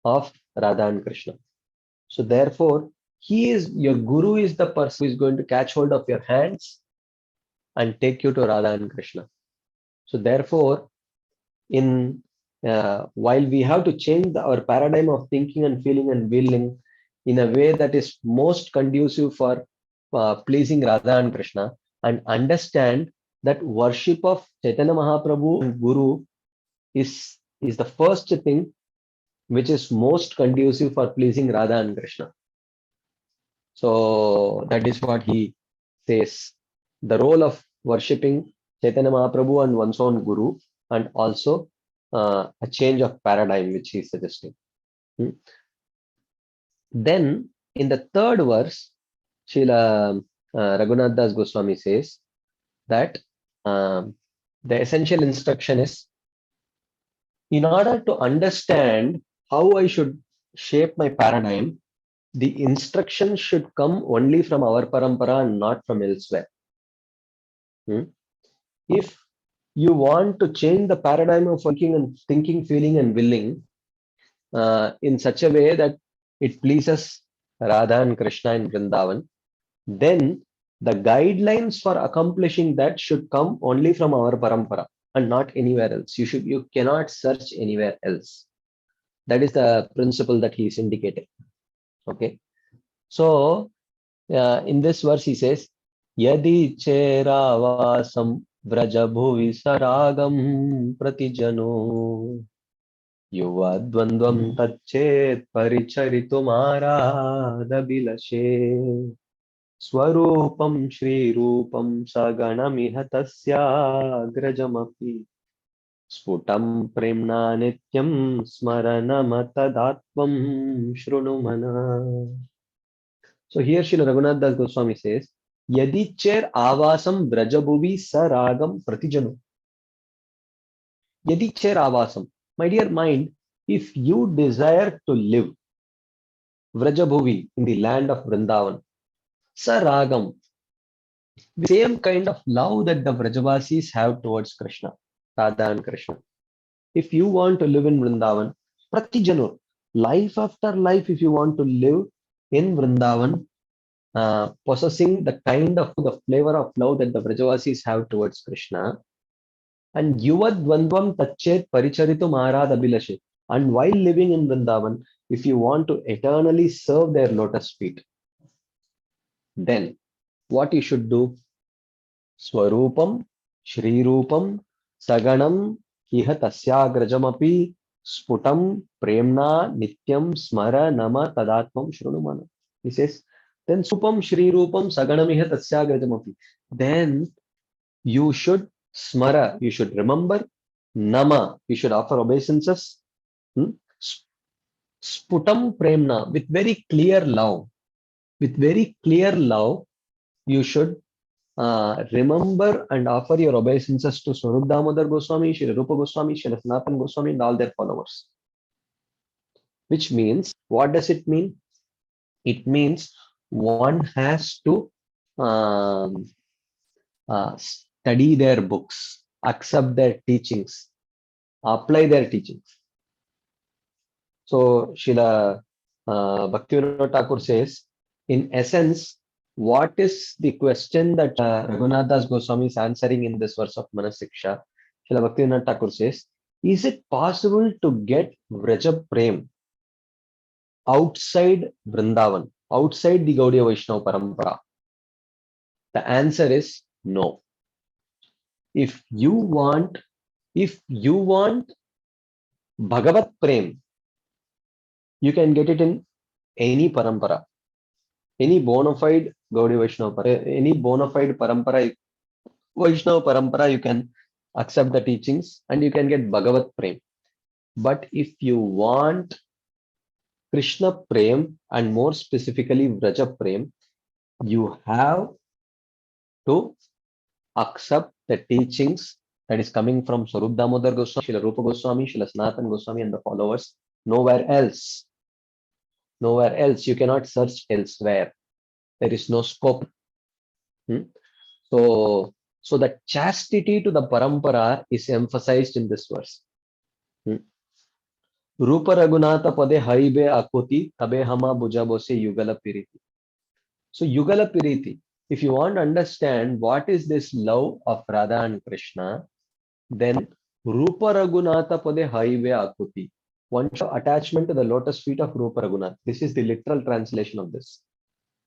of Radha and Krishna. So therefore, your guru is the person who is going to catch hold of your hands and take you to Radha and Krishna. So therefore, while we have to change our paradigm of thinking and feeling and willing in a way that is most conducive for pleasing Radha and Krishna, and understand that worship of Chaitanya Mahaprabhu and Guru is the first thing which is most conducive for pleasing Radha and Krishna. So that is what he says. The role of worshipping Chaitanya Mahaprabhu and one's own Guru, and also a change of paradigm which he is suggesting. Then in the third verse, Srila Raghunath Das Goswami says that the essential instruction is, in order to understand how I should shape my paradigm, the instruction should come only from our parampara and not from elsewhere. If you want to change the paradigm of thinking, feeling, and willing in such a way that it pleases Radha and Krishna in Vrindavan, then the guidelines for accomplishing that should come only from our parampara and not anywhere else. You cannot search anywhere else. That is the principle that he is indicating. Okay. So in this verse he says, Yadi cheravasam vrajabhuvi saragam pratijano yuvadvandvam tachet paricharitumārādabilashe swarupam shri rupam saganamiha tasyagrajamapi sputam premna nityam smaranamatadatvam shrunumana. So here Srila Raghunath Das Goswami says, Yadi cher avasam vrajabhuvi saragam pratijano. Yadi cher avasam. My dear mind, if you desire to live vrajabhuvi, in the land of Vrindavan, saragam, the same kind of love that the Vrajavasis have towards Krishna, Radha and Krishna. If you want to live in Vrindavan, pratijano, life after life, if you want to live in Vrindavan, possessing the kind of the flavor of love that the Vrajavasis have towards Krishna, and yuvad dvandvam tachet paricharitum arad abhilashe, and while living in Vrindavan, if you want to eternally serve their lotus feet, then what you should do? Swarupam Shri Rupam Saganam Iha Tasyagrajamapi Sputam Premna Nityam Smara Nama Tadatvam Shrunumana. He says, then Supam Shri Rupam Saganam Iha Tasyagrajamapi. Then you should smara, you should remember, nama, you should offer obeisances, sputam premna, with very clear love. With very clear love, you should remember and offer your obeisances to Swarup Damodar Goswami, Shri Rupa Goswami, Shri Sanatana Goswami, and all their followers. Which means, what does it mean? It means one has to study their books, accept their teachings, apply their teachings. So Srila Bhaktivinoda Thakur says, in essence, what is the question that Raghunath Das Goswami is answering in this verse of Manah Siksha? Srila Bhaktivinoda Thakur says, is it possible to get Vraja Prem outside Vrindavan, outside the Gaudiya Vaishnava Parampara? The answer is no. If you want Bhagavat Prem, you can get it in any parampara, any bona fide Gaudiya Vaishnava, any bona fide parampara, Vaishnava parampara, you can accept the teachings and you can get Bhagavat Prem. But if you want Krishna Prem, and more specifically Vraja Prem, you have to accept the teachings that is coming from Swarup Damodar Goswami, Srila Rupa Goswami, Srila Sanatana Goswami, and the followers. Nowhere else. Nowhere else. You cannot search elsewhere. There is no scope. So the chastity to the parampara is emphasized in this verse. Rupa Raghunatha Pade Haibe Akuti Tabe Hama Bujabose Yugala Piriti. So Yugala Piriti, if you want to understand what is this love of Radha and Krishna, then Rupa Raghunatha Pade Haive Akuti. One show attachment to the lotus feet of Rupa Raghunath. This is the literal translation of this.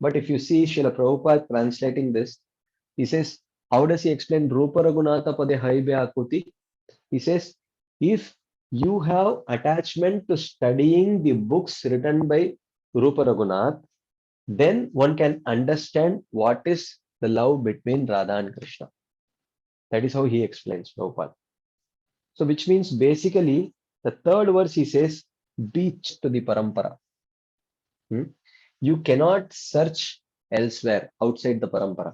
But if you see Srila Prabhupada translating this, he says, how does he explain Rupa Raghunatha Pade Haive Akuti? He says, if you have attachment to studying the books written by Rupa Raghunath, then one can understand what is the love between Radha and Krishna. That is how he explains Prabhupada. So which means basically the third verse he says, beach to the parampara. You cannot search elsewhere outside the parampara.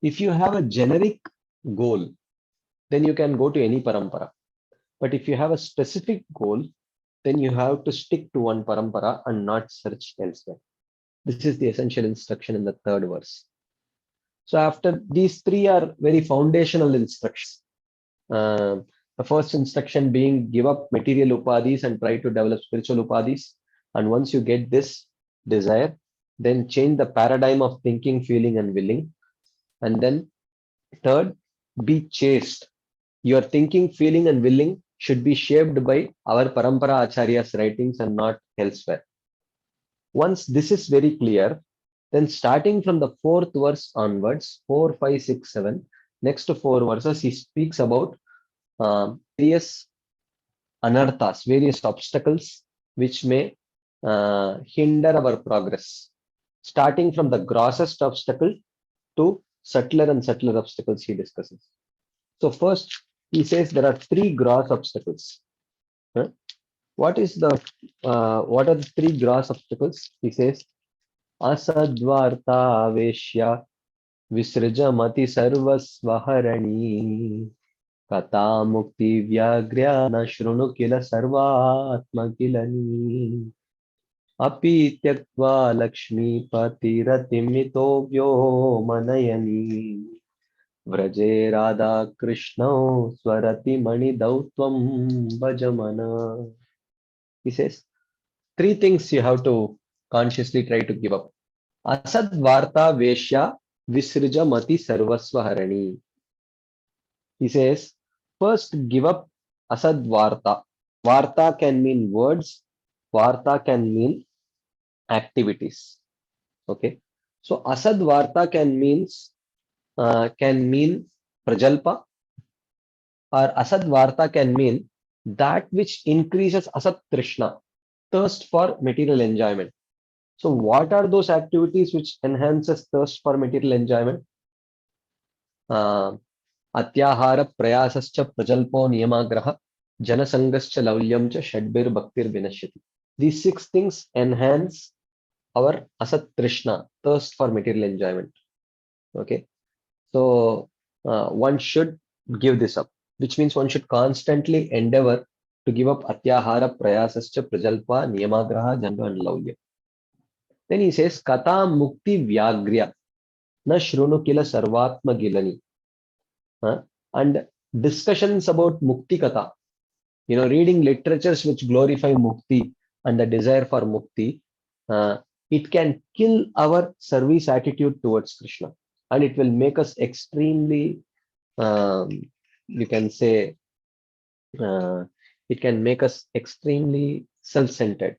If you have a generic goal, then you can go to any parampara. But if you have a specific goal, then you have to stick to one parampara and not search elsewhere. This is the essential instruction in the third verse. So after these three are very foundational instructions. The first instruction being give up material upadhis and try to develop spiritual upadhis. And once you get this desire, then change the paradigm of thinking, feeling, and willing. And then third, be chaste. Your thinking, feeling, and willing should be shaped by our Parampara Acharya's writings and not elsewhere. Once this is very clear, then starting from the fourth verse onwards, 4, 5, 6, 7, next to 4 verses, he speaks about various anarthas, various obstacles which may hinder our progress. Starting from the grossest obstacle to subtler and subtler obstacles he discusses. So first, he says there are 3 gross obstacles. What are the 3 gross obstacles? He says, Asadvarta Veshya Visrajamati Sarvasvaharani Kata Mukti Vyagrya Na Shrunu Kila Sarvatma Kilani Api Tyaktva Lakshmi Patiratimito Vyo Manayani Vraje Radha Krishna Swarati Mani Dautvam Bhajamana. He says, 3 things you have to consciously try to give up. Asad Varta Veshya Visrija Mati Sarvasva Harani. He says, first give up Asad Varta. Varta can mean words, Varta can mean activities. Okay. So Asad Varta can mean Prajalpa, or Asad Varta can mean that which increases Asad Trishna, thirst for material enjoyment. So what are those activities which enhances thirst for material enjoyment? Atyahara prayasascha prajalpo niyamagraha janasangascha laulyam cha shadbir bhaktir vinashyati. These 6 things enhance our asat trishna, thirst for material enjoyment. Okay, so one should give this up, which means one should constantly endeavor to give up atyahara prayasascha prajalpa niyamagraha jandu and laulyam. Then he says, Kata Mukti Vyagrya Na Shrunu Kila Sarvatma Gilani. And discussions about Mukti Kata, reading literatures which glorify Mukti and the desire for Mukti, it can kill our service attitude towards Krishna. And it will make us extremely, you can say, it can make us extremely self-centered.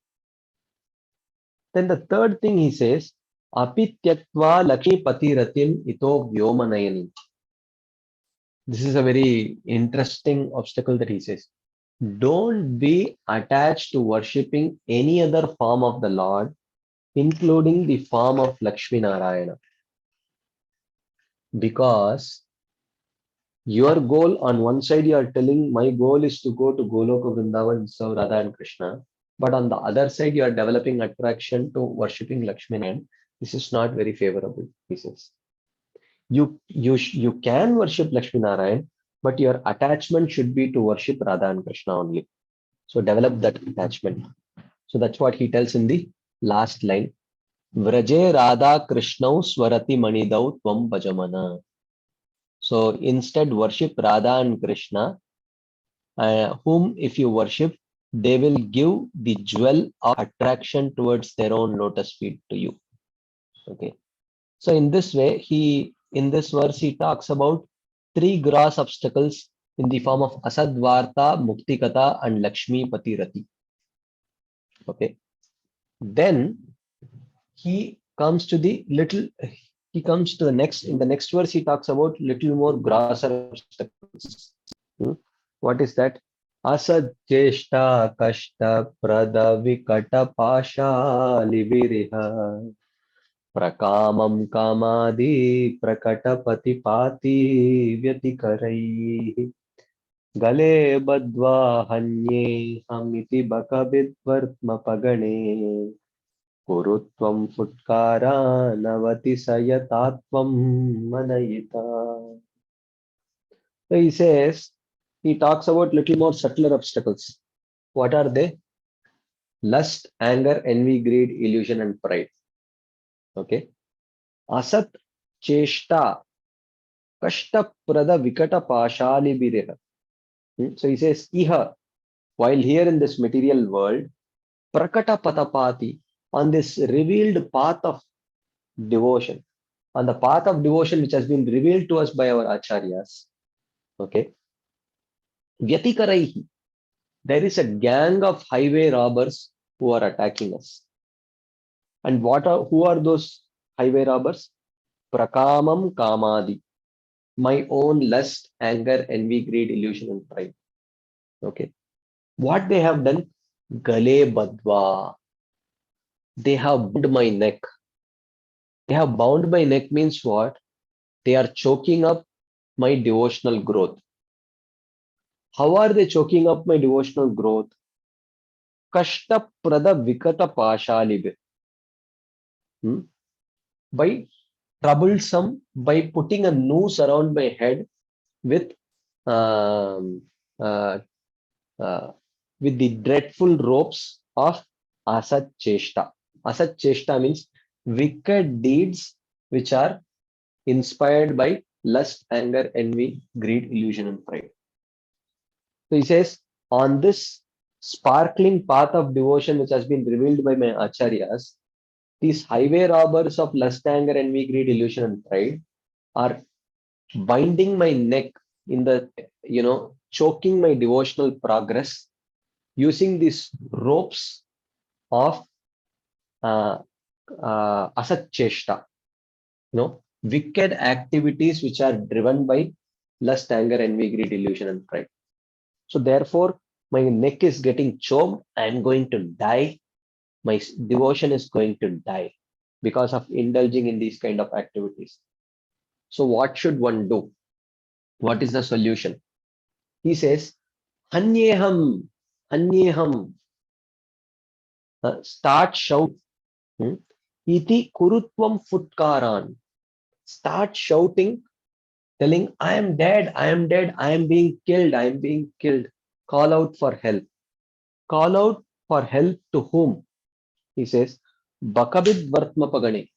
Then the third thing he says, Apityatva Lakshmi Patiratim Ito Vyomanayani. This is a very interesting obstacle that he says. Don't be attached to worshipping any other form of the Lord, including the form of Lakshmi Narayana. Because your goal, on one side you are telling, my goal is to go to Goloka Vrindavan and serve Radha and Krishna. But on the other side, you are developing attraction to worshipping Lakshmi Narayana. This is not very favorable, he says. You can worship Lakshmi Narayana, but your attachment should be to worship Radha and Krishna only. So develop that attachment. So that's what he tells in the last line. Vraje Radha Krishnau Swarati Manidau Tvam Bhajamana. So instead worship Radha and Krishna, whom if you worship, they will give the jewel of attraction towards their own lotus feet to you. Okay. So in this way, in this verse, he talks about 3 gross obstacles in the form of Asadvarta, Muktikata, and Lakshmi Patirati. Okay. Then he comes to the next, in the next verse, he talks about little more grosser obstacles. What is that? Asajeshta kashta prada vikata pashali viriha prakamam kamadi prakatapati pati vyatikarai gale badva hanye hamiti bakavidvartma pagane kurutvam futkara navati sayatatvam manayita. So he says, he talks about little more subtler obstacles. What are they? Lust, anger, envy, greed, illusion, and pride. Okay. Asat, cheshta, kashta, prada, vikata, pashali, bireha. So he says, iha, while here in this material world, prakata patapati, on this revealed path of devotion, on the path of devotion which has been revealed to us by our acharyas. Okay. Vyatikaraihi, there is a gang of highway robbers who are attacking us. And who are those highway robbers? Prakamam kamadi, my own lust, anger, envy, greed, illusion, and pride. Okay. What they have done? Gale badwa. They have bound my neck. They have bound my neck means what? They are choking up my devotional growth. How are they choking up my devotional growth? Kashta prada vikata pashalibe. By troublesome, by putting a noose around my head with um, uh, with the dreadful ropes of asat cheshta. Asat cheshta means wicked deeds which are inspired by lust, anger, envy, greed, illusion, and pride. So he says, on this sparkling path of devotion which has been revealed by my acharyas, these highway robbers of lust, anger, envy, greed, illusion, and pride are binding my neck in the, choking my devotional progress using these ropes of asat cheshta, wicked activities which are driven by lust, anger, envy, greed, illusion, and pride. So therefore, my neck is getting choked. I am going to die. My devotion is going to die because of indulging in these kind of activities. So what should one do? What is the solution? He says, Hanyeham, Hanyeham. Start shout. Iti kurutvam futkaran. Start shouting, telling, I am dead, I am dead, I am being killed, I am being killed. Call out for help. Call out for help to whom? He says, Bakabid Vartma Pagane.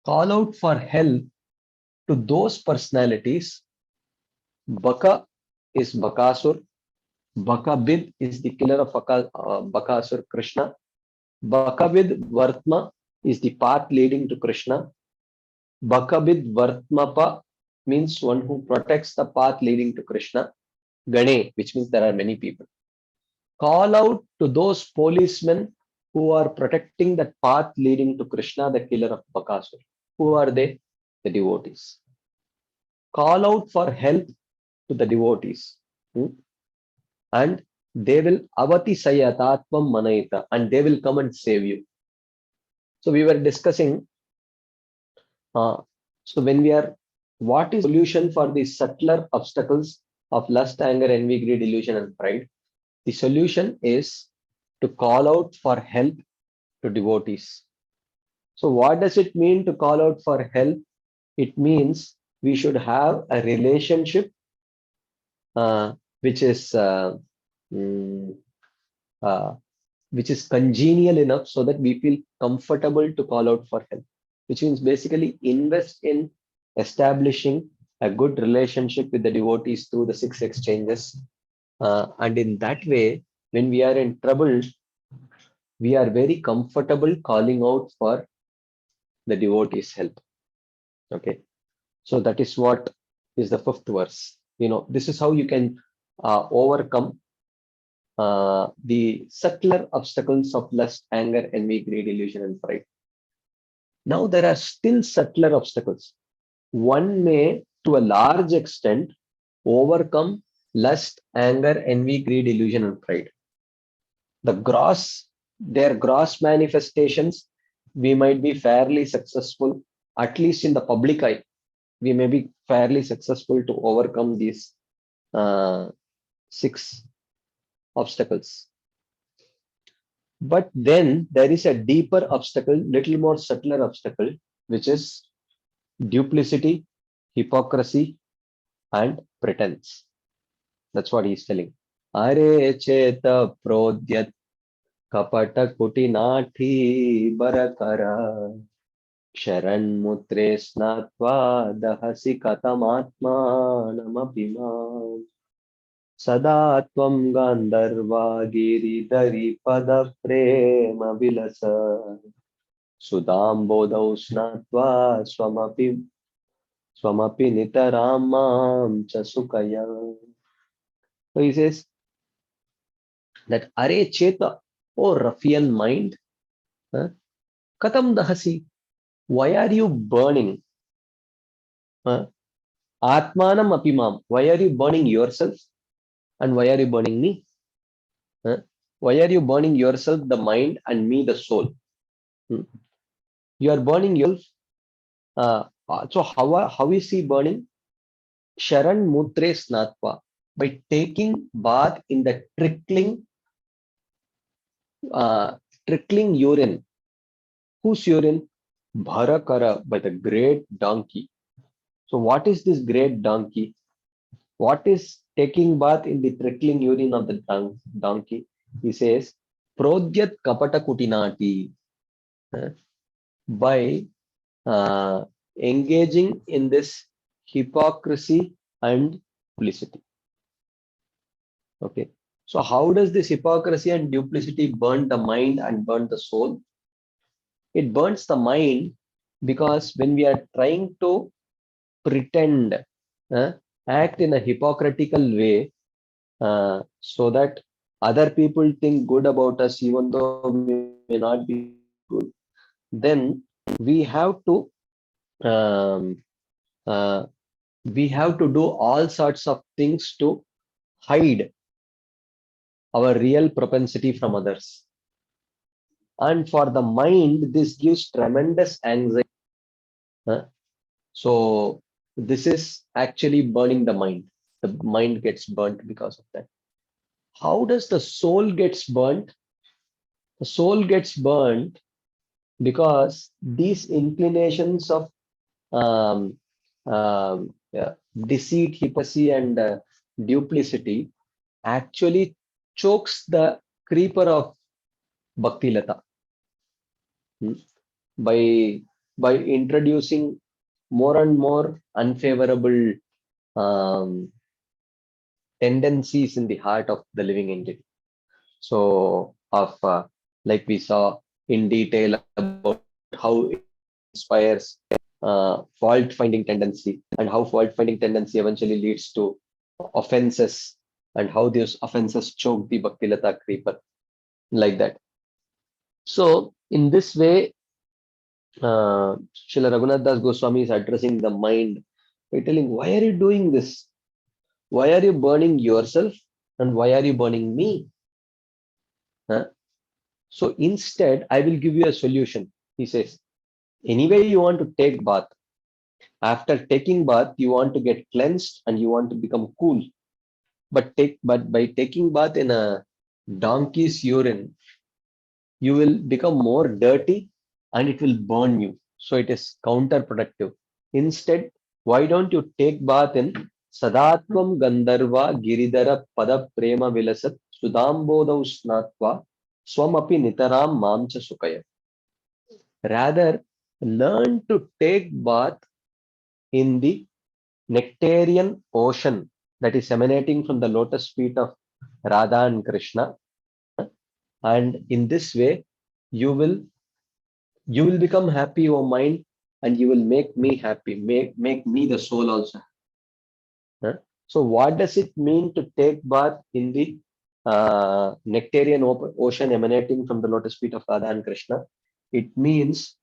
Call out for help to those personalities. Baka is Bakasur. Bakabid is the killer of Bakasur, Krishna. Bakabid Vartma is the path leading to Krishna. Bakabid Vartmapa means one who protects the path leading to Krishna. Gane, which means there are many people. Call out to those policemen who are protecting that path leading to Krishna, the killer of Bakasur. Who are they? The devotees. Call out for help to the devotees. And they will avati sayatatvam manayita, and they will come and save you. So we were discussing, what is solution for the subtler obstacles of lust, anger, envy, greed, illusion, and pride? The solution is to call out for help to devotees. So what does it mean to call out for help? It means we should have a relationship which is congenial enough so that we feel comfortable to call out for help, which means basically invest in establishing a good relationship with the devotees through the 6 exchanges. And in that way, when we are in trouble, we are very comfortable calling out for the devotee's help. Okay, so that is what is the 5th verse. This is how you can overcome the subtler obstacles of lust, anger, envy, greed, illusion, and pride. Now there are still subtler obstacles. One may, to a large extent, overcome lust, anger, envy, greed, illusion, and pride. Their gross manifestations, we might be fairly successful, at least in the public eye. We may be fairly successful to overcome these 6 obstacles. But then there is a deeper obstacle, little more subtler obstacle, which is duplicity, hypocrisy, and pretense. That's what he's telling. Are cheta prodyat kapata kutinati barakara sharanmutre snatva dahasi katamatma namabhima sada tvam gandharva giridhari pada prema vilasa sudambodau snatva swamapi nitaramam chasukaya. So he says that are cheta, oh ruffian mind, katam dahasi, why are you burning? Atmanam apimam, why are you burning yourself? And why are you burning me? Why are you burning yourself, the mind, and me, the soul? You are burning yourself. So how is he burning? Sharan mutre snatva, by taking bath in the trickling urine. Whose urine? Bharakara, by the great donkey. So what is this great donkey? What is taking bath in the trickling urine of the donkey? He says, Prodyat kapata kutinati, by engaging in this hypocrisy and duplicity. Okay, so how does this hypocrisy and duplicity burn the mind and burn the soul? It burns the mind because when we are trying to pretend, act in a hypocritical way, so that other people think good about us, even though we may not be good, then we have to do all sorts of things to hide our real propensity from others. And for the mind, this gives tremendous anxiety. So this is actually burning the mind. The mind gets burnt because of that. How does the soul gets burnt? The soul gets burnt because these inclinations of deceit, hypocrisy, and duplicity actually chokes the creeper of Bhakti Lata by introducing more and more unfavorable tendencies in the heart of the living entity. So, like we saw in detail about how it inspires fault-finding tendency, and how fault-finding tendency eventually leads to offenses, and how these offenses choke the Bhaktilata creeper, like that. So, in this way, Srila Raghunath Das Goswami is addressing the mind by telling, why are you doing this? Why are you burning yourself? And why are you burning me? So instead, I will give you a solution. He says, anyway, you want to take bath. After taking bath, you want to get cleansed and you want to become cool. But by taking bath in a donkey's urine, you will become more dirty and it will burn you. So it is counterproductive. Instead, why don't you take bath in Sadatvam Gandharva Giridhara Pada Prema Vilasat Sudambodau Snatva Swamapi Nitaram Mamcha Sukaya. Rather, learn to take bath in the nectarian ocean that is emanating from the lotus feet of Radha and Krishna. And in this way, you will You will become happy, O mind, and you will make me happy, make me the soul also. Huh? So what does it mean to take bath in the nectarian ocean emanating from the lotus feet of Radha and Krishna? It means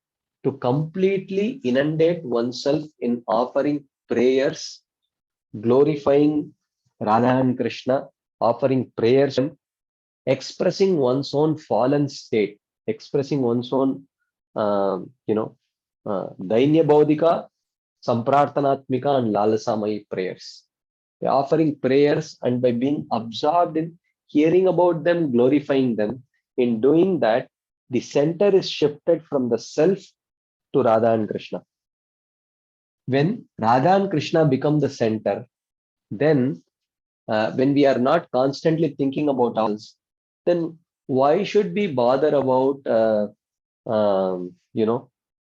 to completely inundate oneself in offering prayers, glorifying Radha and Krishna, offering prayers, expressing one's own fallen state, expressing one's own, Dainya Bodhika, Samprarthanatmika, and Lalasamai prayers. By offering prayers and by being absorbed in hearing about them, glorifying them, in doing that, the center is shifted from the self to Radha and Krishna. When Radha and Krishna become the center, then when we are not constantly thinking about ourselves, then why should we bother about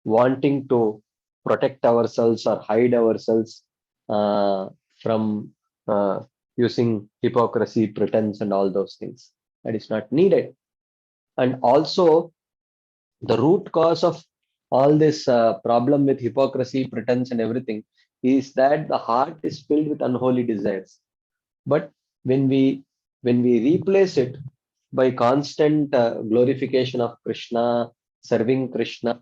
wanting to protect ourselves or hide ourselves from using hypocrisy, pretense, and all those things? That is not needed. And also, the root cause of all this problem with hypocrisy, pretense, and everything is that the heart is filled with unholy desires. But when we replace it by constant glorification of Krishna, serving Krishna,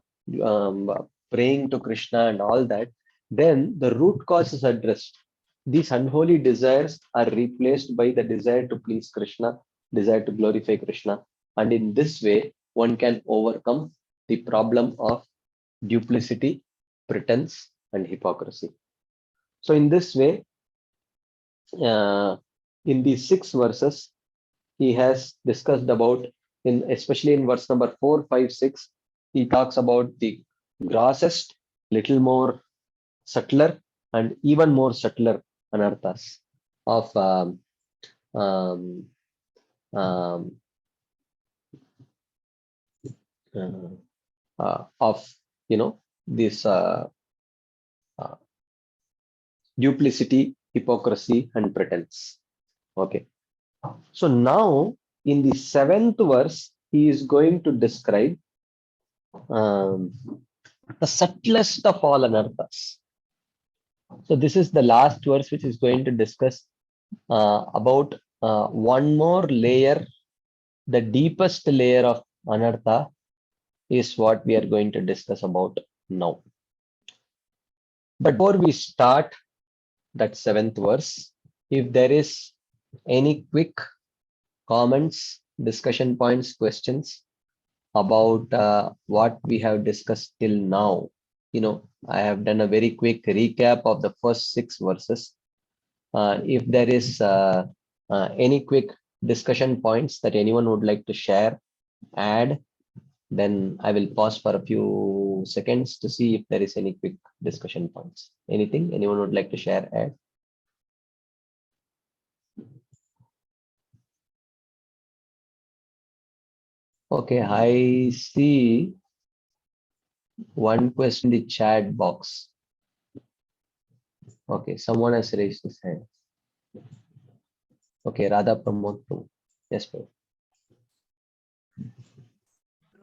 praying to Krishna, and all that, then the root cause is addressed. These unholy desires are replaced by the desire to please Krishna, desire to glorify Krishna, and in this way, one can overcome the problem of duplicity, pretense, and hypocrisy. So, in this way, in these 6 verses, he has discussed about, especially in verse number 4, 5, 6, he talks about the grossest, little more subtler, and even more subtler anarthas of um, um, of this duplicity, hypocrisy, and pretense. Okay. So now in the 7th verse, he is going to describe the subtlest of all anarthas. So this is the last verse which is going to discuss about one more layer, the deepest layer of anartha is what we are going to discuss about now. But before we start that 7th verse, if there is any quick comments, discussion points, questions about what we have discussed till now, I have done a very quick recap of the first 6 verses. If there is any quick discussion points that anyone would like to share, add, then I will pause for a few seconds to see if there is any quick discussion points. Anything anyone would like to share, add? Okay, I see one question in the chat box. Okay, someone has raised his hand. Okay, Radha Pramod. Yes, bro.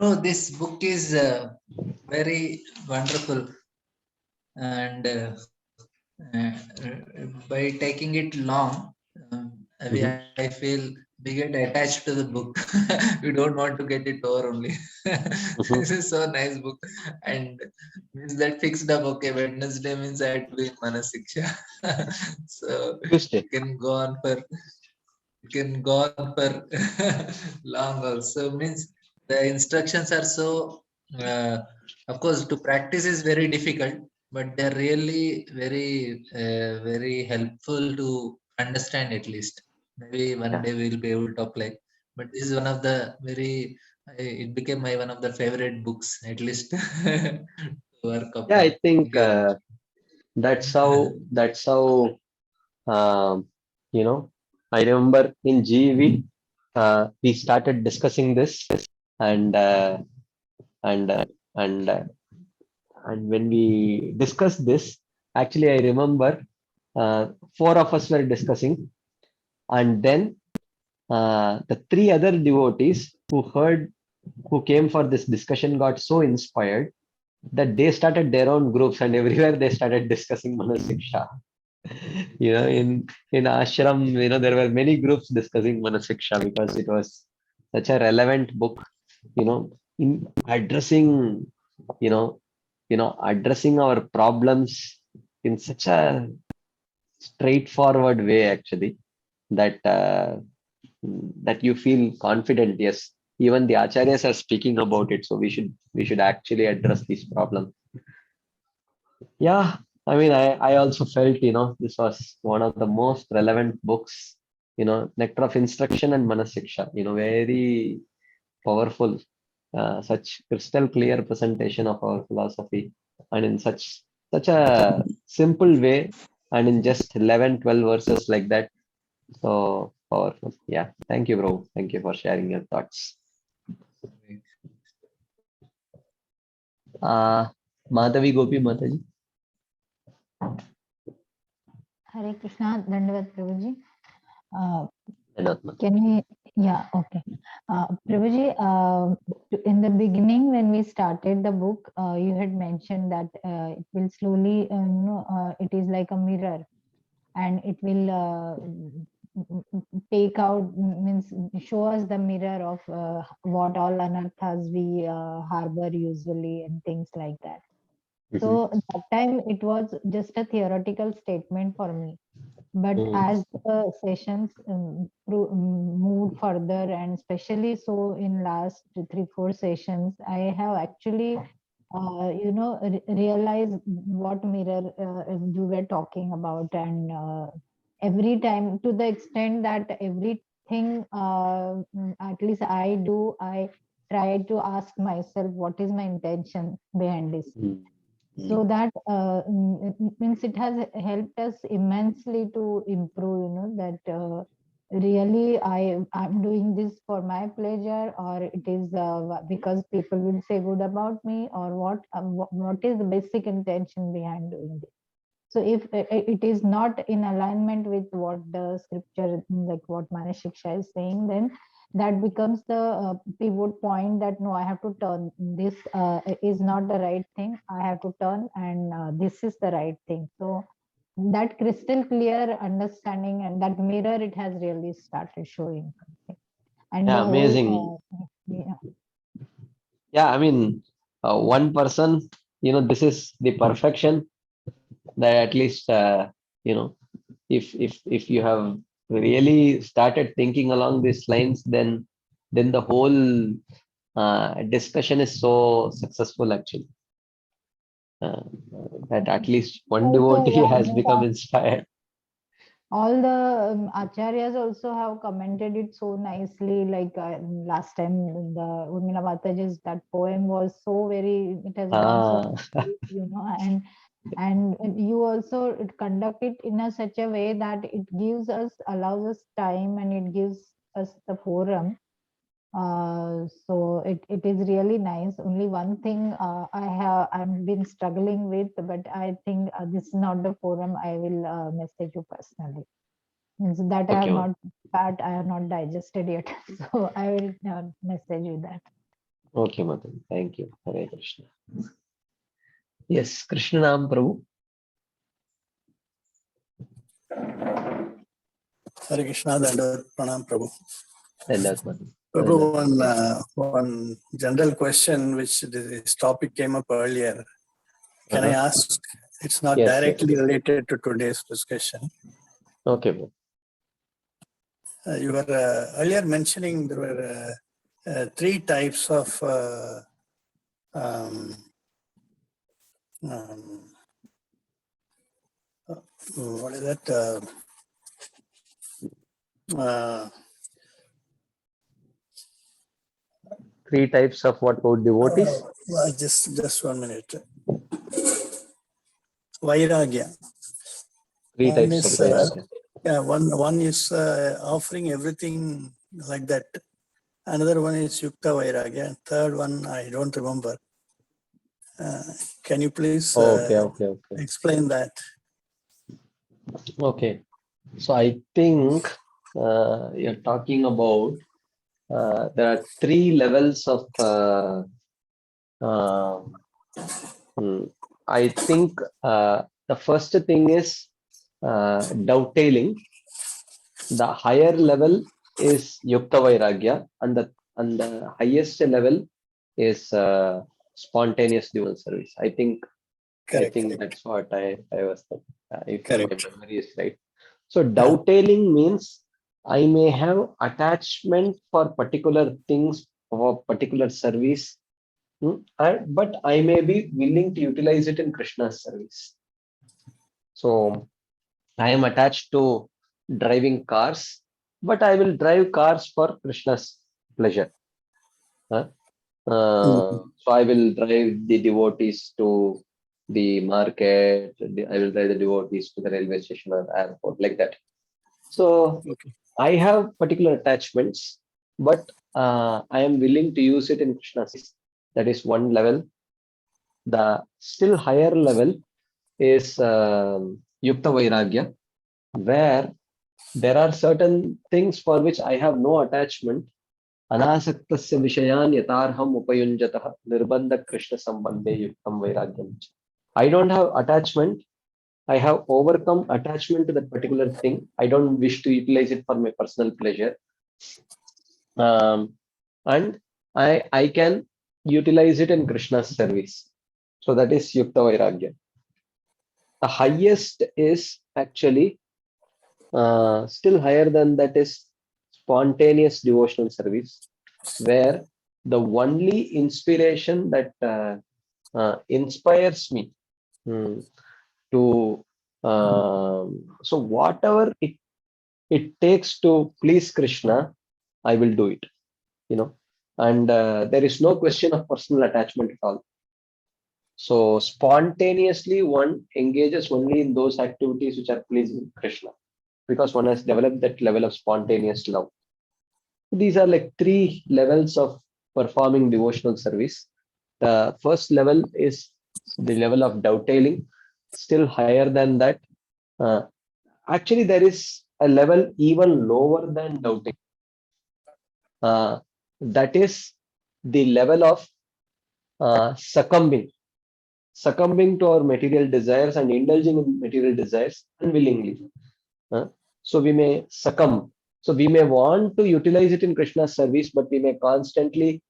No, this book is very wonderful, and by taking it long, I feel we get attached to the book. We don't want to get it over only. This is so nice book, and means that fixed up. Okay, Wednesday means I have to be in Manah Siksha. So Tuesday. you can go on for long also. Means the instructions are so. Of course, to practice is very difficult, but they're really very helpful to understand at least. Maybe one day we'll be able to apply. But this is one of the it became my one of the favorite books, at least to work upon. Yeah, I think that's how I remember in GV we started discussing this, and when we discussed this, actually I remember 4 of us were discussing, and then the 3 other devotees who heard who came for this discussion got so inspired that they started their own groups, and everywhere they started discussing Manasiksha. In ashram, there were many groups discussing Manasiksha because it was such a relevant book, in addressing, you know, addressing our problems in such a straightforward way, actually, that that you feel confident. Yes, even the acharyas are speaking about it, so we should actually address these problems. Yeah, I mean, I also felt, this was one of the most relevant books, Nectar of Instruction and Manasiksha, very powerful, such crystal clear presentation of our philosophy, and in such a simple way, and in just 11, 12 verses like that. So powerful. Yeah. Thank you, bro. Thank you for sharing your thoughts. Madhavi Gopi Mataji. Hare Krishna, Dandavat Prabhuji. Anatma. Can we, yeah, okay. Prabhuji, in the beginning, when we started the book, you had mentioned that it will slowly, it is like a mirror, and it will take out, means show us the mirror of what all anarthas we harbor usually and things like that. So that time it was just a theoretical statement for me. But as the sessions moved further, and especially so in last 3-4 sessions, I have actually, realized what mirror you were talking about. And every time, to the extent that everything, at least I do, I try to ask myself, what is my intention behind this? So that means it has helped us immensely to improve, that really I'm doing this for my pleasure, or it is because people will say good about me, or what is the basic intention behind doing this. So if it is not in alignment with what the scripture, like what Manasiksha is saying, then that becomes the pivot point, that no, I have to turn. This is not the right thing. I have to turn, and this is the right thing. So that crystal clear understanding and that mirror, it has really started showing something. And Yeah, the amazing. whole, Yeah, I mean, one person, this is the perfection that at least, if you have really started thinking along these lines, then the whole discussion is so successful, actually. That at least one also, devotee yeah, has become inspired. all the acharyas also have commented it so nicely. Like last time, the Urmila Mataji's that poem was so very, it has gone so, and you also conduct it in a such a way that it allows us time, and it gives us the forum. So it is really nice. Only one thing I've been struggling with, but I think this is not the forum. I will message you personally. Means that I have Okay, not, that I have not digested yet. So I will message you that. okay, Matan. Thank you. Hare Krishna. Yes, Krishna Nam Prabhu. Hare Krishna, Dandavat Pranam Prabhu. Dandavat, Matan. Prabhu, one general question which this topic came up earlier. Can I ask? It's not Yes, directly related to today's discussion. Okay, bro. You were earlier mentioning there were 3 types of what is that? Three types of what about devotees? Just 1 minute. Vairagya. Three One types of is Vairagya. one is offering everything like that. Another one is Yukta Vairagya. Third one I don't remember. Can you please Okay. explain that? Okay. So I think you're talking about there are three levels of I think the first thing is dovetailing. The higher level is Yukta Vairagya, and the highest level is spontaneous dual service. I think Correct. that's what I was thinking, if Correct. my memory is right. So dovetailing means I may have attachment for particular things or particular service, but I may be willing to utilize it in Krishna's service. So I am attached to driving cars, but I will drive cars for Krishna's pleasure. So I will drive the devotees to the market. I will drive the devotees to the railway station or airport, like that. So Okay. I have particular attachments, but I am willing to use it in Krishna's service. That is one level. The still higher level is Yukta Vairagya, where there are certain things for which I have no attachment. Anasaktasya vishayan yatarham upayunjatah nirbandha Krishna sambandhe yuktam vairagyam. I don't have attachment. I have overcome attachment to that particular thing. I don't wish to utilize it for my personal pleasure. And I can utilize it in Krishna's service. So that is Yukta Vairagya. The highest is actually still higher than that is spontaneous devotional service, where the only inspiration that inspires me to so whatever it takes to please Krishna, I will do it, and there is no question of personal attachment at all. So spontaneously one engages only in those activities which are pleasing Krishna, because one has developed that level of spontaneous love. These are like three levels of performing devotional service. The first level is the level of dovetailing. Still higher than that. Actually, there is a level even lower than dovetailing. That is the level of succumbing to our material desires and indulging in material desires unwillingly. So we may succumb. So we may want to utilize it in Krishna's service, but we may constantly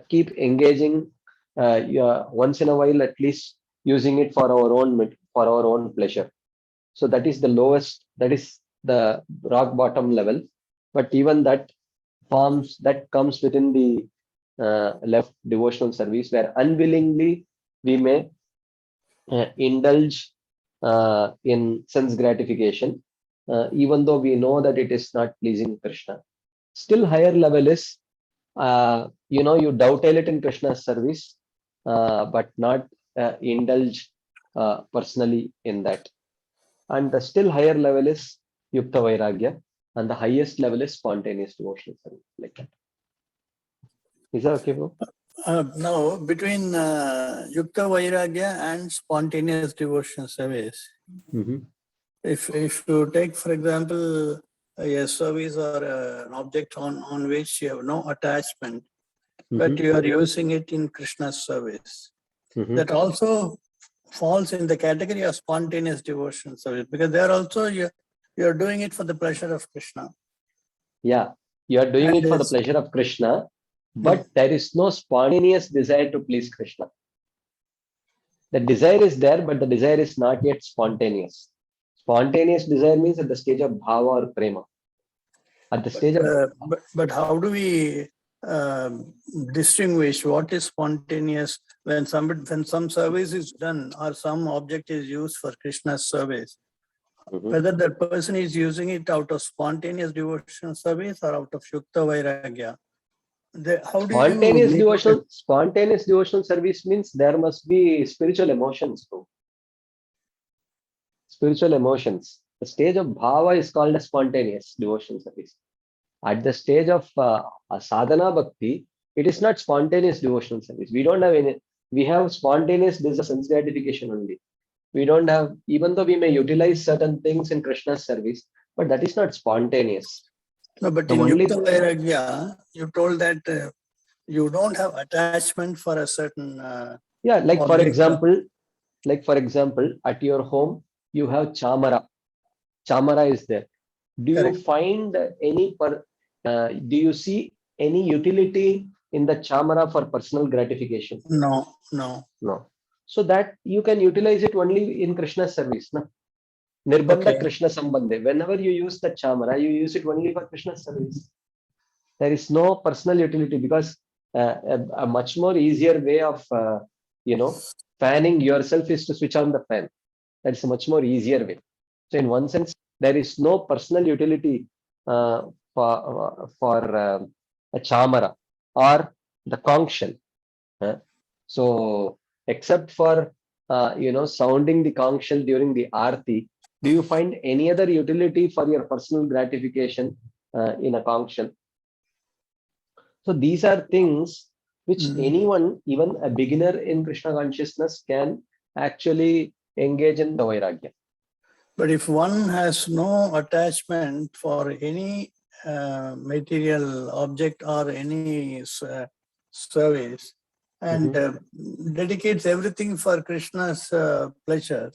keep engaging once in a while, at least using it for our own pleasure. So that is the lowest, that is the rock bottom level. But even that comes within the left devotional service, where unwillingly we may indulge in sense gratification, even though we know that it is not pleasing Krishna. Still higher level is, you dovetail it in Krishna's service, but not indulge personally in that. And the still higher level is Yukta Vairagya, and the highest level is spontaneous devotional service, like that. Is that okay, bro? Now, between Yukta Vairagya and spontaneous devotion service, if you take, for example, a service or an object on which you have no attachment, but you are using it in Krishna's service, that also falls in the category of spontaneous devotion service, because there also you are doing it for the pleasure of Krishna. Yeah, you are doing it for the pleasure of Krishna, but there is no spontaneous desire to please Krishna. The desire is there, but the desire is not yet spontaneous. Spontaneous desire means at the stage of bhava or prema. At the stage of but how do we distinguish what is spontaneous when some service is done or some object is used for Krishna's service? Whether that person is using it out of spontaneous devotional service or out of Yukta Vairagya. How do spontaneous devotional service means there must be spiritual emotions too. Spiritual emotions. The stage of bhava is called a spontaneous devotional service. At the stage of sadhana bhakti, it is not spontaneous devotional service. We don't have any. We have spontaneous sense gratification only. We don't have, even though we may utilize certain things in Krishna's service, but that is not spontaneous. No, but The in only Yukta Vairagya, you told that you don't have attachment for a certain yeah, like for object. example, at your home you have chamara. Chamara is there. Do you Correct. find do you see any utility in the chamara for personal gratification? No. No. So that you can utilize it only in Krishna's service. Na? Nirbandha Okay. Krishna Sambandhe. Whenever you use the chamara, you use it only for Krishna's service. There is no personal utility because a much more easier way of fanning yourself is to switch on the fan. That's a much more easier way. So in one sense, there is no personal utility for a chamara or the conch shell. So except for sounding the conch shell during the arti, do you find any other utility for your personal gratification in a conch shell? So these are things which anyone, even a beginner in Krishna consciousness, can actually engage in the Vairagya. But if one has no attachment for any material object or any service and dedicates everything for Krishna's pleasure,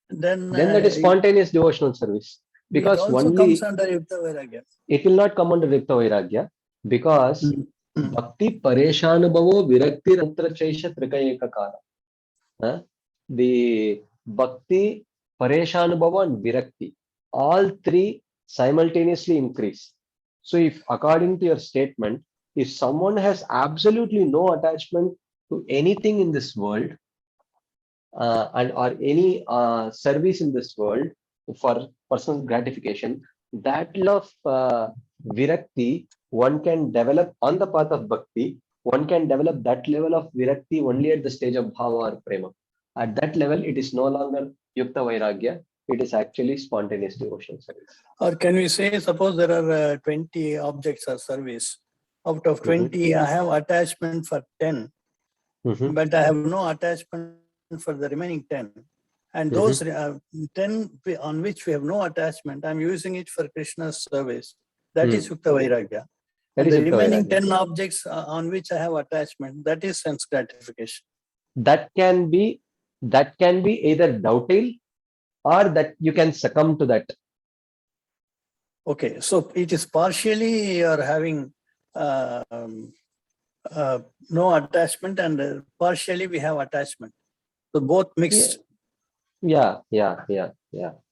then that is spontaneous devotional service. it Because also comes under Yukta Vairagya. It will not come under Yukta Vairagya because Bhakti Pareshanubhavo Virakti Rantra Chaisha Trikayekakara. The Bhakti, Pareshanubhava and Virakti, all three simultaneously increase. So if according to your statement, if someone has absolutely no attachment to anything in this world or any service in this world for personal gratification, that level of virakti one can develop on the path of bhakti. One can develop that level of virakti only at the stage of bhava or prema. At that level, it is no longer yukta vairagya. It is actually spontaneous devotion service. Or can we say, suppose there are 20 objects or service. Out of 20, I have attachment for 10, but I have no attachment for the remaining 10. And those 10 on which we have no attachment, I'm using it for Krishna's service. That is Yukta Vairagya. And the remaining 10 objects on which I have attachment, that is sense gratification. That can be either doubtile or that you can succumb to that. Okay, so it is partially you're having no attachment and partially we have attachment. So both mixed. Yeah.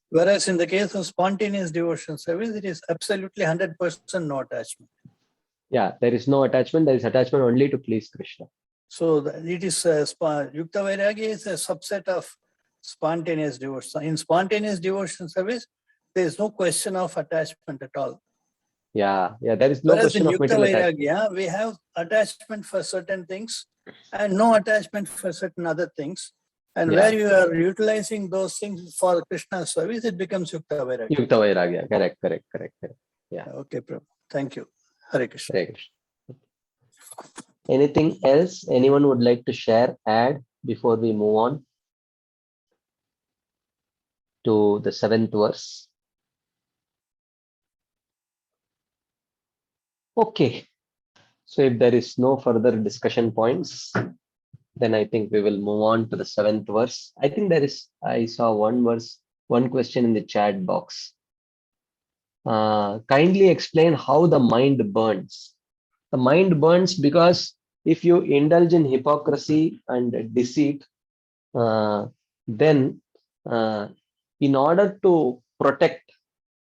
Whereas in the case of spontaneous devotion service, it is absolutely 100% no attachment. Yeah, there is no attachment. There is attachment only to please Krishna. So it is Yukta Vairagya is a subset of spontaneous devotion. In spontaneous devotion service, there is no question of attachment at all. Yeah, there is no question of material attachment. Whereas in Yukta Vairagya, we have attachment for certain things and no attachment for certain other things. And where you are utilizing those things for Krishna's service, it becomes Yukta Vairagya. Yukta Vairagya, correct. Yeah. Okay, Prabhu. Thank you. Hare Krishna. Hare Krishna. Anything else anyone would like to share, add before we move on to the 7th verse? Okay. So if there is no further discussion points, then I think we will move on to the 7th verse. I think I saw one question in the chat box. Kindly explain how the mind burns. The mind burns because if you indulge in hypocrisy and deceit, then in order to protect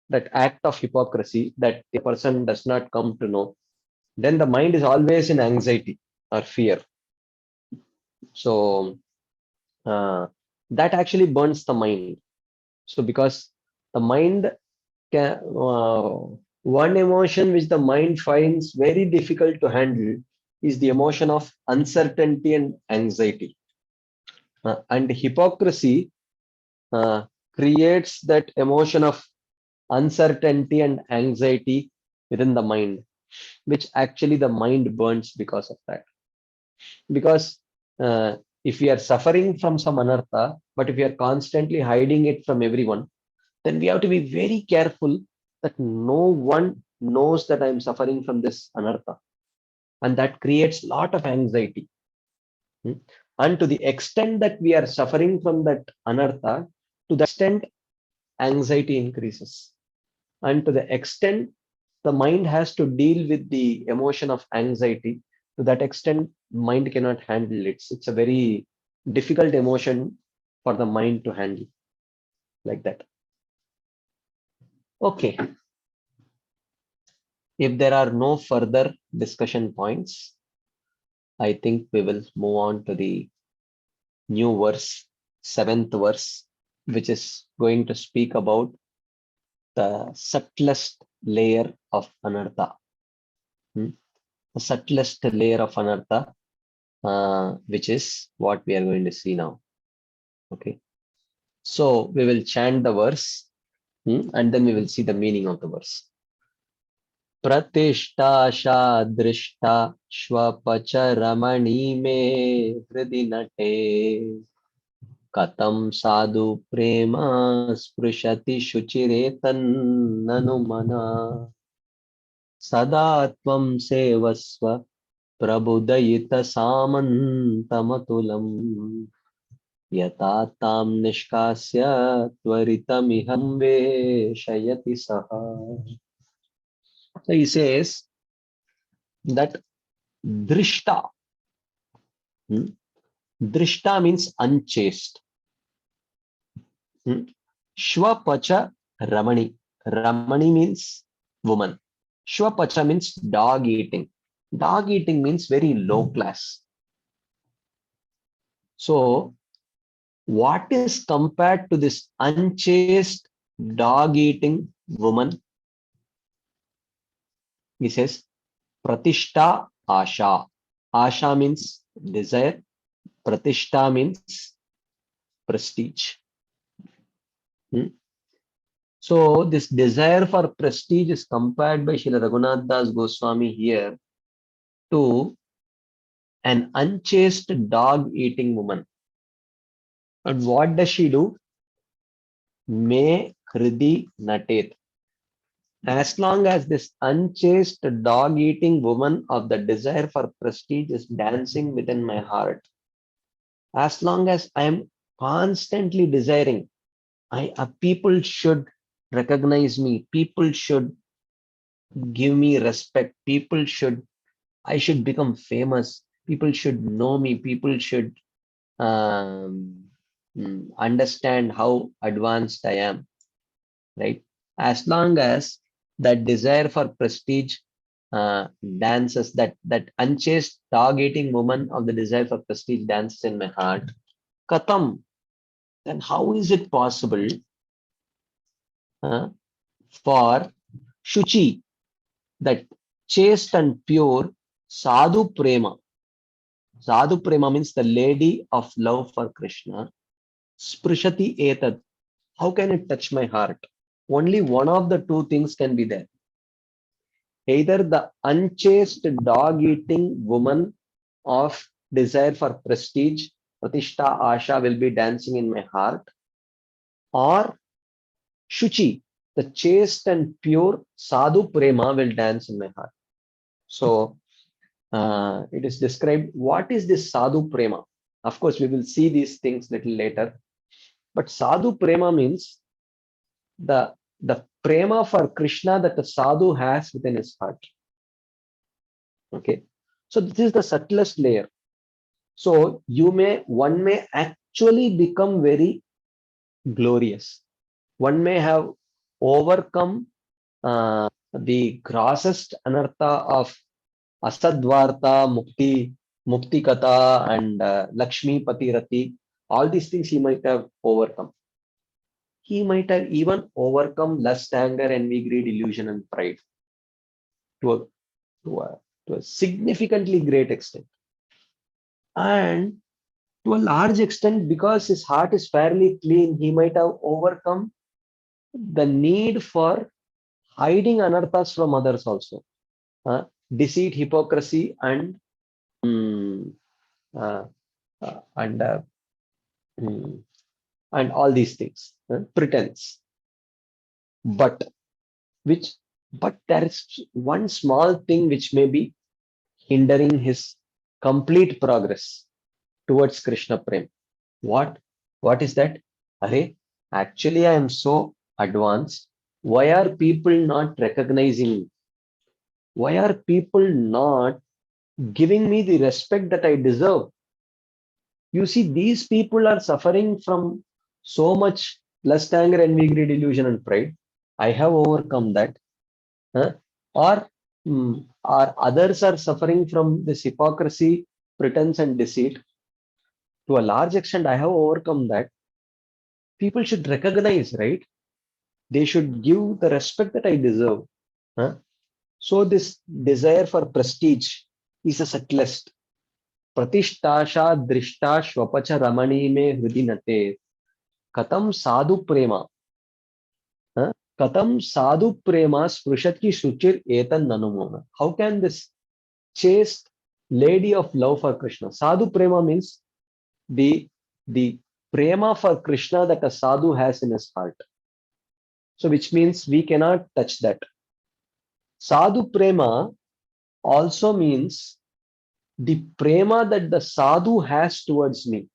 that act of hypocrisy that the person does not come to know, then the mind is always in anxiety or fear. So that actually burns the mind. So because the mind can, one emotion which the mind finds very difficult to handle is the emotion of uncertainty and anxiety. And hypocrisy creates that emotion of uncertainty and anxiety within the mind, which actually the mind burns because of that. Because if we are suffering from some anartha, but if we are constantly hiding it from everyone, then we have to be very careful that no one knows that I'm suffering from this anartha, and that creates a lot of anxiety. And to the extent that we are suffering from that anartha, to the extent anxiety increases. And to the extent the mind has to deal with the emotion of anxiety, to that extent, mind cannot handle it. It's a very difficult emotion for the mind to handle like that. Okay. If there are no further discussion points, I think we will move on to the new verse, 7th verse, which is going to speak about the subtlest layer of anartha. The subtlest layer of anartha, which is what we are going to see now. Okay. So we will chant the verse and then we will see the meaning of the verse. Pratishta sha drishta shvapacha ramani me hridi nate katam sadhu prema sprushati shuchiretan nanu mana sadatvam sevasva prabudayita samantamatulam yata tam nishkasya tvaritamiham veshayati saha. So he says that drishta, drishta means unchaste. Shvapacha ramani. Ramani means woman. Shvapacha means dog eating. Dog eating means very low class. So what is compared to this unchaste dog eating woman? He says pratishta asha. Asha means desire. Pratishta means prestige. So this desire for prestige is compared by Srila Raghunath Das Goswami here to an unchaste dog-eating woman. And what does she do? Me kridi natet. As long as this unchaste dog-eating woman of the desire for prestige is dancing within my heart, as long as I am constantly desiring, people should recognize me, people should give me respect, I should become famous, people should know me, people should understand how advanced I am, right? As long as that desire for prestige dances, that unchaste dog-eating woman of the desire for prestige dances in my heart, katam, then how is it possible for Shuchi, that chaste and pure sadhu prema? Sadhu prema means the lady of love for Krishna. Sprushati etad. How can it touch my heart? Only one of the two things can be there. Either the unchaste dog-eating woman of desire for prestige, Pratishta Asha, will be dancing in my heart, or Shuchi, the chaste and pure Sadhu Prema, will dance in my heart. So it is described what is this Sadhu Prema. Of course, we will see these things little later. But Sadhu Prema means the prema for Krishna that the sadhu has within his heart. Okay, so this is the subtlest layer. So one may actually become very glorious. One may have overcome the grossest anartha of asadvarta, mukti kata, and Lakshmi Patirati. All these things he might have overcome. He might have even overcome lust, anger, envy, greed, illusion, and pride to a significantly great extent. And to a large extent, because his heart is fairly clean, he might have overcome the need for hiding anarthas from others also. Deceit, hypocrisy, and all these things, pretense. But which But there is one small thing which may be hindering his complete progress towards Krishna Prem. What? What is that? Array, actually I am so advanced. Why are people not recognizing me? Why are people not giving me the respect that I deserve? You see, these people are suffering from so much lust, anger, envy, greed, illusion, and pride. I have overcome that. Huh? Or others are suffering from this hypocrisy, pretense, and deceit. To a large extent, I have overcome that. People should recognize, right? They should give the respect that I deserve. Huh? So this desire for prestige is a subtlest. Pratistasha drishta shvapacha ramani me hridinate. Katam sadhu prema. Huh? Katam sadhu prema sprushati shuchir etan nanumona. How can this chaste lady of love for Krishna? Sadhu prema means the prema for Krishna that a sadhu has in his heart. So which means we cannot touch that. Sadhu prema also means the prema that the sadhu has towards me,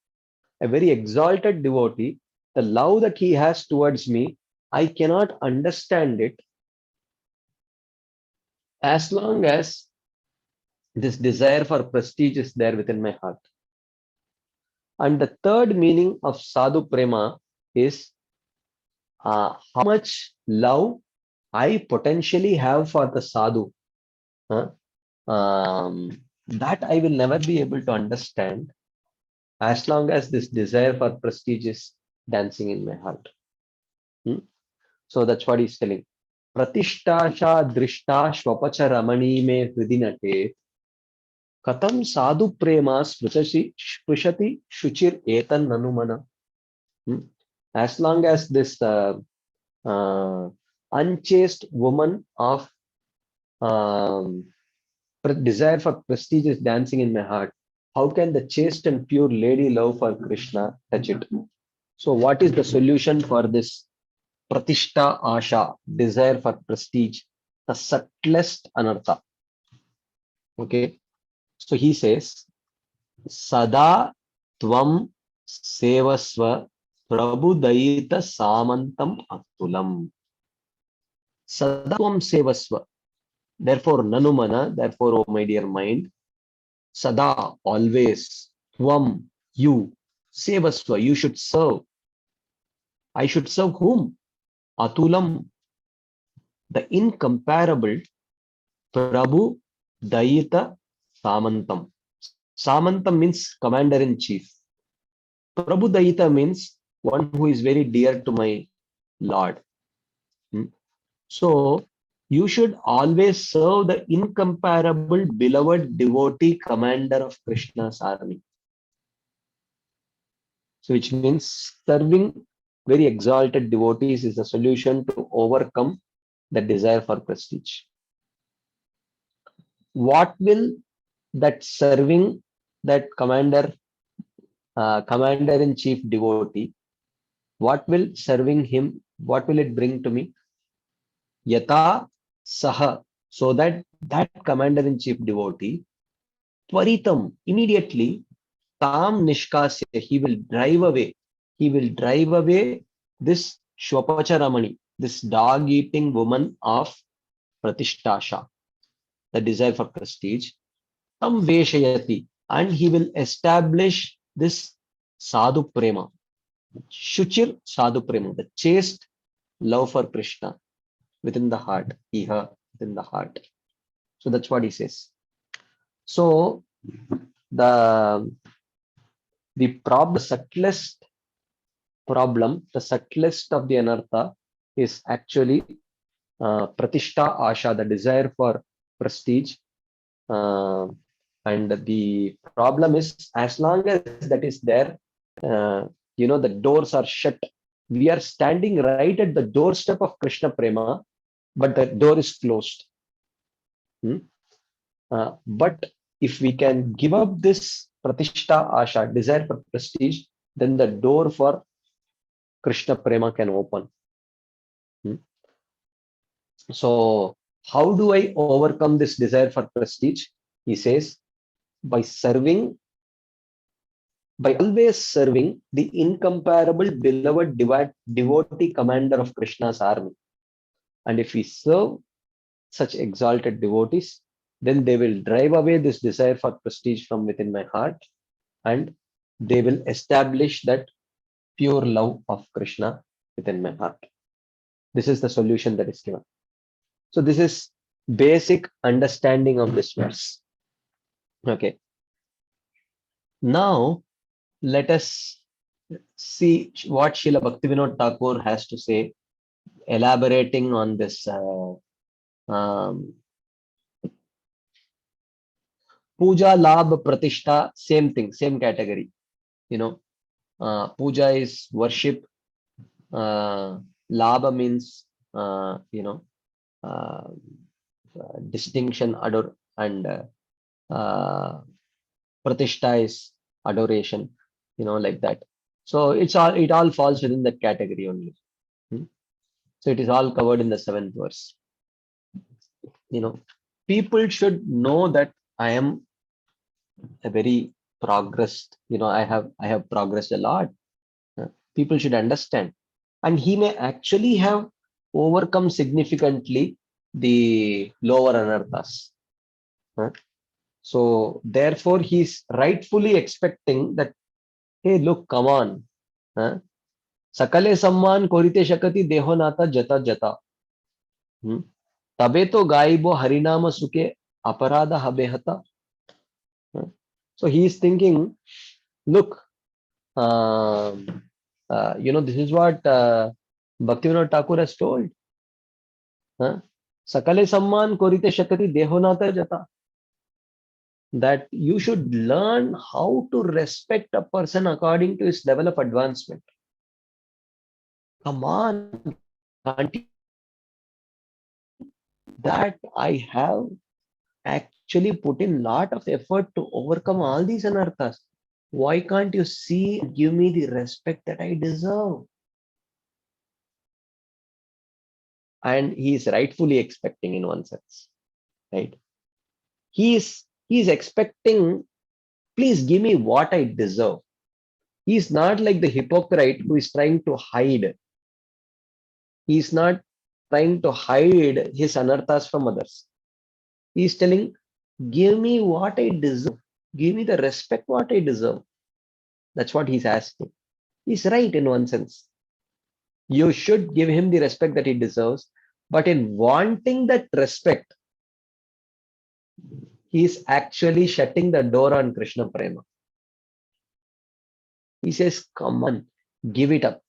a very exalted devotee, the love that he has towards me, I cannot understand it as long as this desire for prestige is there within my heart. And the third meaning of sadhu prema is how much love I potentially have for the sadhu. That I will never be able to understand as long as this desire for prestige is dancing in my heart. So that's what he's telling. Pratistasha drishta shvapacha ramani me hridinate. Katam sadhu prema sprushati shuchir etan nanumana. As long as this unchaste woman of desire for prestige is dancing in my heart, how can the chaste and pure lady love for Krishna touch it? So what is the solution for this Pratishta Asha, desire for prestige, the subtlest anartha? Okay, so he says, Sada Tvam Sevasva Prabhudayita Samantam Atulam. Sada Tvam Sevasva. Therefore, Nanumana, therefore, O my dear mind, Sada, always, Tvam, you, Sevasva, you should serve. I should serve whom? Atulam, the incomparable Prabhu Dayita Samantam. Samantam means commander-in-chief. Prabhu Dayita means one who is very dear to my Lord. So, you should always serve the incomparable beloved devotee commander of Krishna's army. So, which means serving very exalted devotees is the solution to overcome the desire for prestige. What will that serving that commander-in-chief devotee, what will serving him, what will it bring to me? Yata Saha, so that commander-in-chief devotee, Tvaritam, immediately, Tam Nishkasya, he will drive away this Shwapacharamani, this dog-eating woman of Pratishtasha, the desire for prestige, Tam Veshayati, and he will establish this Sadhu Prema, Shuchir Sadhu Prema, the chaste love for Krishna within the heart, Iha, within the heart. So that's what he says. So the subtlest problem, the subtlest of the anartha is actually Pratishta Asha, the desire for prestige. And the problem is, as long as that is there, the doors are shut. We are standing right at the doorstep of Krishna Prema, but the door is closed. But if we can give up this Pratishta Asha, desire for prestige, then the door for Krishna Prema can open. So How do I overcome this desire for prestige? He says, by always serving the incomparable beloved devotee commander of Krishna's army. And if we serve such exalted devotees, then they will drive away this desire for prestige from within my heart, and they will establish that pure love of Krishna within my heart. This is the solution that is given. So this is basic understanding of this verse. Okay. Now let us see what Srila Bhaktivinoda Thakur has to say, elaborating on this puja, labh, pratishtha, same thing, same category. Puja is worship. Labha means distinction, adore, and pratishtha is adoration. Like that. So it all falls within that category only. So it is all covered in the 7th verse. People should know that I am a very progressed. I have progressed a lot. People should understand, and he may actually have overcome significantly the lower anarthas. So therefore he's rightfully expecting that, hey, look, come on. Sakale samman korite shakati deho nata jata jata. Tabe to gaibo harinama suke aparada habehata. So he is thinking, look, this is what Bhaktivinoda Thakur has told. Sakale samman korite shakati dehonata jata. That you should learn how to respect a person according to his level of advancement. Come on, can't you? That I have actually put in lot of effort to overcome all these anarthas. Why can't you see and give me the respect that I deserve? And he is rightfully expecting, in one sense, right? He is expecting, please give me what I deserve. He is not like the hypocrite who is trying to hide. He is not trying to hide his anarthas from others. He is telling, give me what I deserve. Give me the respect what I deserve. That's what he's asking. He's right in one sense. You should give him the respect that he deserves. But in wanting that respect, he is actually shutting the door on Krishna Prema. He says, come on, give it up.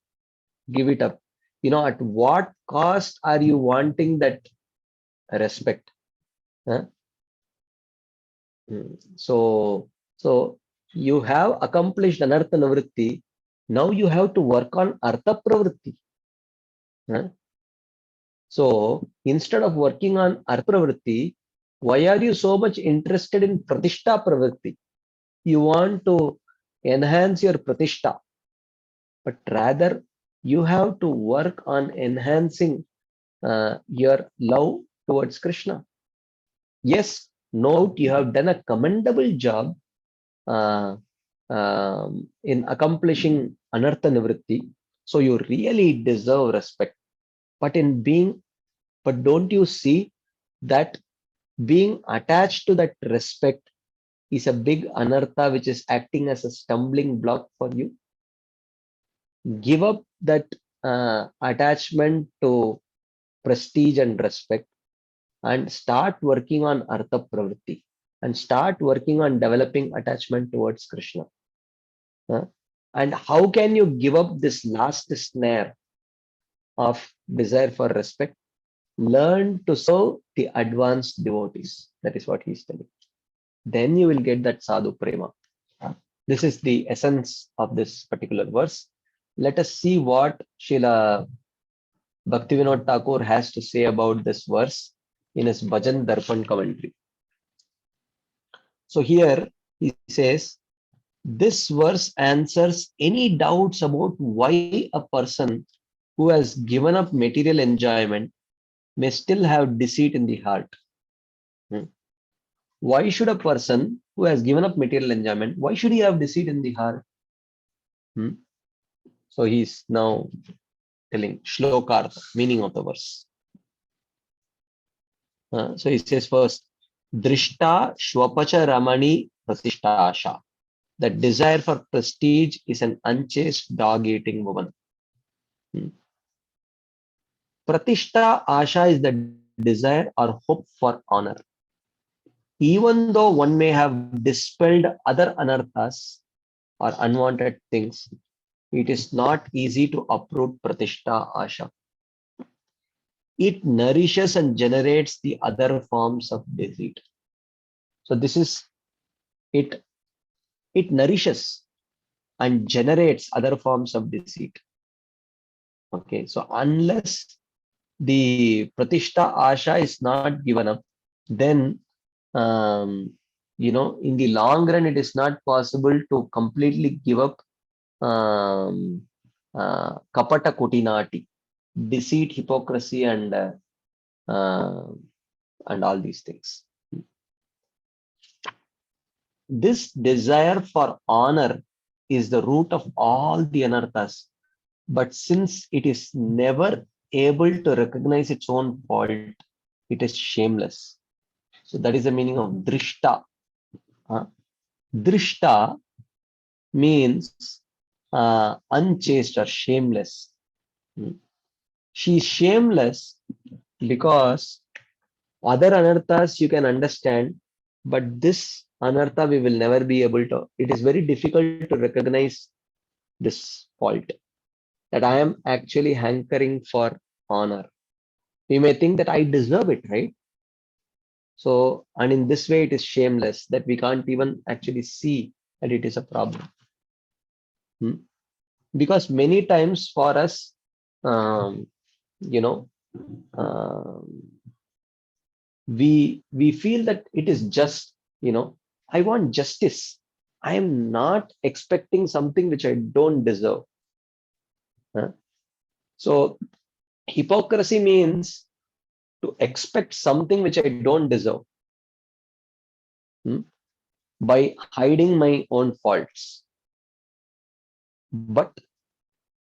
Give it up. At what cost are you wanting that respect? So you have accomplished anartha navritti. Now you have to work on artha pravritti. So instead of working on artha pravritti, why are you so much interested in pratishta pravritti? You want to enhance your pratishta, but rather you have to work on enhancing your love towards Krishna. Yes, no doubt you have done a commendable job in accomplishing anartha nivritti, so you really deserve respect. But don't you see that being attached to that respect is a big anartha which is acting as a stumbling block for you? Give up that attachment to prestige and respect and start working on artha pravritti and start working on developing attachment towards Krishna. And how can you give up this last snare of desire for respect? Learn to serve the advanced devotees. That is what he's telling. Then you will get that sadhu prema. This is the essence of this particular verse. Let us see what Srila Bhaktivinoda Thakur has to say about this verse in his Bhajan Darpan commentary. So here he says, this verse answers any doubts about why a person who has given up material enjoyment may still have deceit in the heart. Why should a person who has given up material enjoyment, why should he have deceit in the heart? So he's now telling shlokartha, meaning of the verse. So he says first, Drishta Shwapacha Ramani Pratishtha Asha. The desire for prestige is an unchaste dog-eating woman. Pratishtha Asha is the desire or hope for honor. Even though one may have dispelled other anarthas or unwanted things, it is not easy to uproot Pratishtha Asha. It nourishes and generates the other forms of deceit. So this is it. It nourishes and generates other forms of deceit. Okay, so unless the Pratishtha Asha is not given up, then in the long run, it is not possible to completely give up Kapata Kutinati, deceit, hypocrisy, and all these things. This desire for honor is the root of all the anarthas. But since it is never able to recognize its own fault, it is shameless. So that is the meaning of drishta. Drishta means unchaste or shameless. She is shameless because other anarthas you can understand, but this anartha we will never be able to. It is very difficult to recognize this fault, that I am actually hankering for honor. We may think that I deserve it, right? So, and in this way, it is shameless that we can't even actually see that it is a problem. Because many times for us, we feel that it is just, I want justice. I am not expecting something which I don't deserve. So hypocrisy means to expect something which I don't deserve by hiding my own faults. But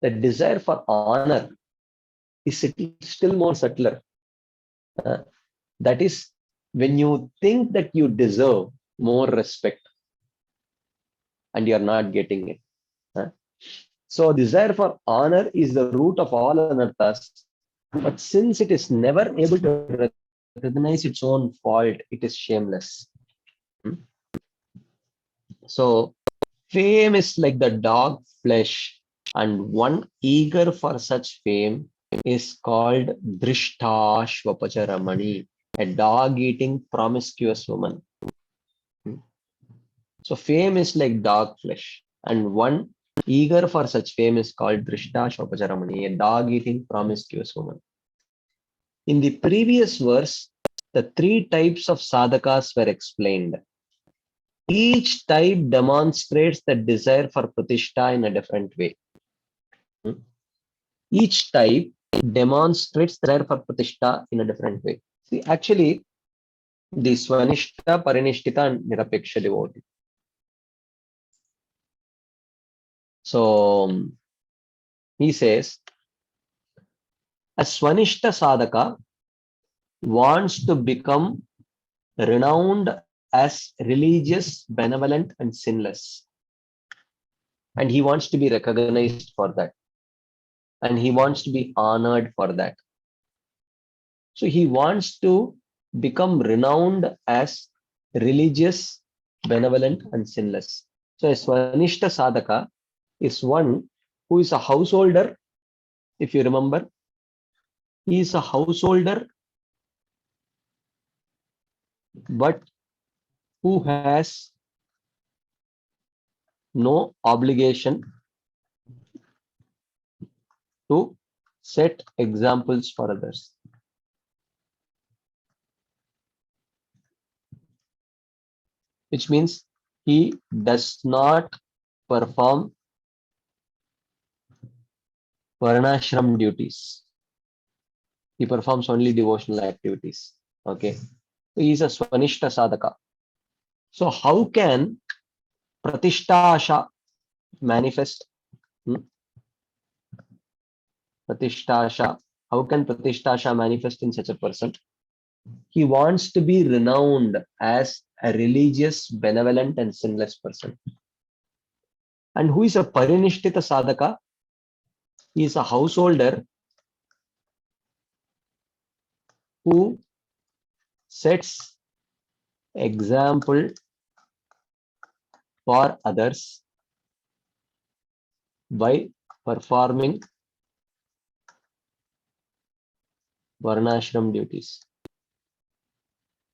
the desire for honor is still more subtler. That is when you think that you deserve more respect and you are not getting it. So desire for honor is the root of all anarthas. But since it is never able to recognize its own fault, it is shameless. So fame is like the dog flesh, and one eager for such fame is called Drishta Shwapacha Ramani, a dog-eating promiscuous woman. So fame is like dog flesh, and one eager for such fame is called Drishta Shwapacha Ramani, a dog-eating promiscuous woman. In the previous verse, the three types of sadhakas were explained. Each type demonstrates the desire for pratishtha in a different way. Each type demonstrates the desire for pratishtha in a different way. See, actually, the Swanishta, Parinishthita, and Nirapeksha devotee. So, he says, a Swanishta sadhaka wants to become renowned as religious, benevolent, and sinless. And he wants to be recognized for that. And he wants to be honored for that. So he wants to become renowned as religious, benevolent, and sinless. So a Swanishta sadhaka is one who is a householder. If you remember, he is a householder, but who has no obligation to set examples for others. Which means he does not perform varnashram duties. He performs only devotional activities. Okay. So he is a Swanishta Sadhaka. So how can Pratishta Asha manifest? Pratishta Asha. How can Pratishta Asha manifest in such a person? He wants to be renowned as a religious, benevolent, and sinless person. And who is a Parinishtita Sadhaka? He is a householder who sets example for others by performing Varnashram duties.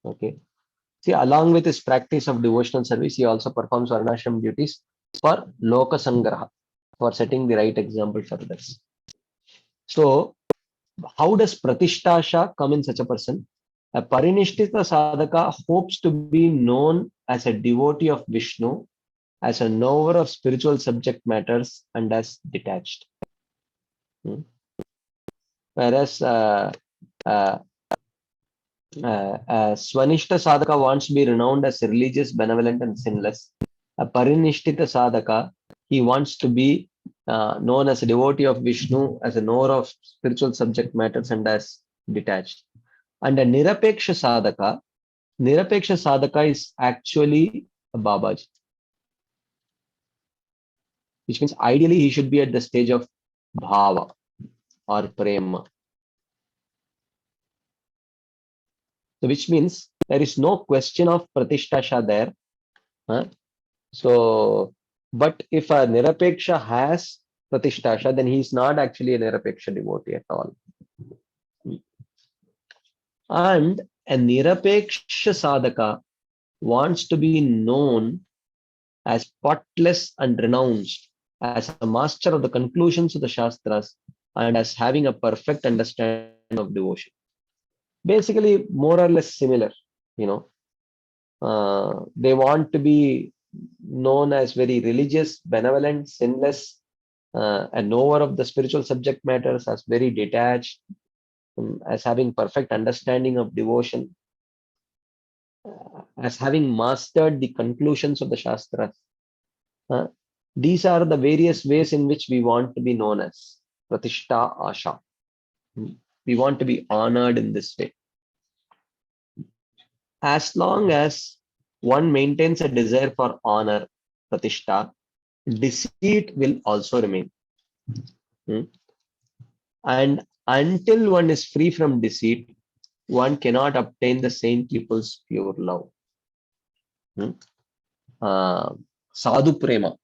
Okay. See, along with his practice of devotional service, he also performs Varnashram duties for Loka Sangraha, for setting the right example for others. So, how does Pratishtasha come in such a person? A Parinishtita Sadhaka hopes to be known as a devotee of Vishnu, as a knower of spiritual subject matters, and as detached. Whereas Swanishta Sadhaka wants to be renowned as religious, benevolent, and sinless. A Parinishtita Sadhaka, he wants to be known as a devotee of Vishnu, as a knower of spiritual subject matters, and as detached. And a Nirapeksha Sadhaka is actually a Babaji, which means ideally he should be at the stage of Bhava or Prema. So which means there is no question of Pratishtasha there. So, but if a Nirapeksha has Pratishtasha, then he is not actually a Nirapeksha devotee at all. And a Nirapeksha Sadhaka wants to be known as spotless and renounced, as a master of the conclusions of the Shastras, and as having a perfect understanding of devotion. Basically, more or less similar, you know. They want to be known as very religious, benevolent, sinless, a knower of the spiritual subject matters, as very detached, as having perfect understanding of devotion, as having mastered the conclusions of the Shastras. These are the various ways in which we want to be known as Pratishta Asha. We want to be honored in this way. As long as one maintains a desire for honor, Pratishta, deceit will also remain. And until one is free from deceit, one cannot obtain the saint people's pure love. Sadhu Prema.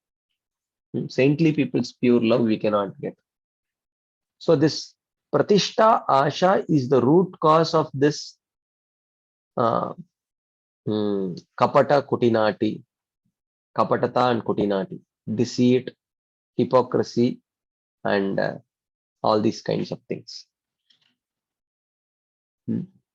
Saintly people's pure love we cannot get. So this Pratishta Asha is the root cause of this Kapata Kutinati, Kapatata and Kutinati, deceit, hypocrisy, and all these kinds of things.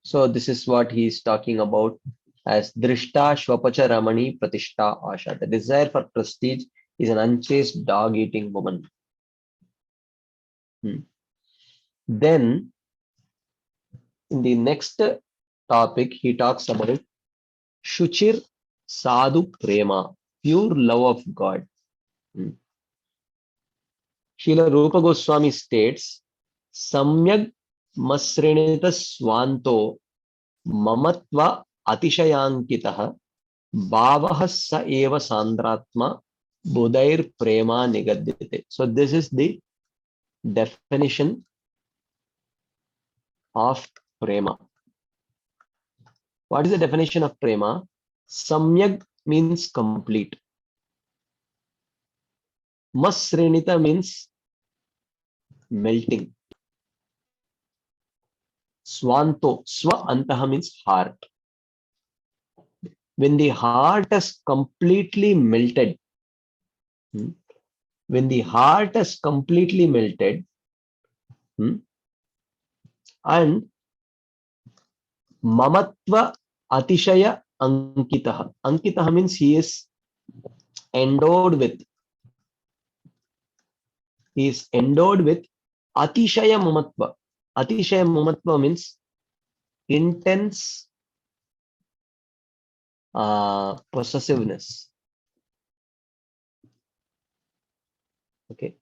So this is what he is talking about as Drishta Shwapacha Ramani Pratishta Asha. The desire for prestige is an unchaste dog-eating woman. Then in the next topic, he talks about Shuchir Sadhu Prema, pure love of God. Srila Rupa Goswami states, Samyag Masrinita Swanto Mamatva Atishayankitaha Bhavah Sa Eva Sandratma Budair Prema Nigadyate. So this is the definition of Prema. What is the definition of Prema? Samyag means complete. Masrinita means melting. Swanto, Swa Antaha means heart. When the heart is completely melted, when the heart is completely melted, and Mamatva Atishaya Ankitaha. Ankitaha means he is endowed with. He is endowed with Atishaya Mamatva. Atishaya Mamatva means intense possessiveness. Okay.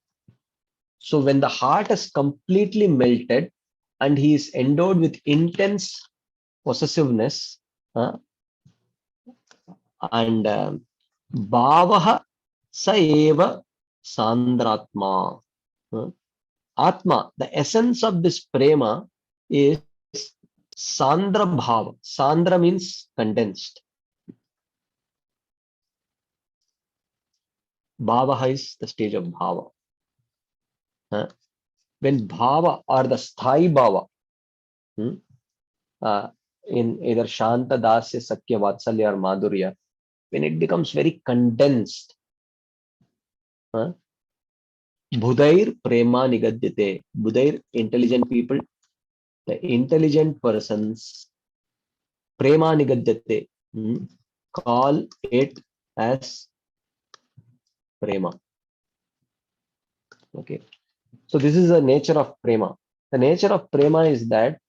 So when the heart is completely melted and he is endowed with intense possessiveness, and bhavaha sa eva sandratma. Atma, the essence of this prema is sandra bhava. Sandra means condensed. Bhavaha is the stage of bhava. When bhava or the sthai bhava, in either Shanta, Dasya, Sakya, Vatsalya or Madhurya, when it becomes very condensed, Budhair Prema Nigadyate. Budhair, intelligent people, the intelligent persons, Prema Nigadyate, call it as Prema. Okay. So this is the nature of Prema. The nature of Prema is that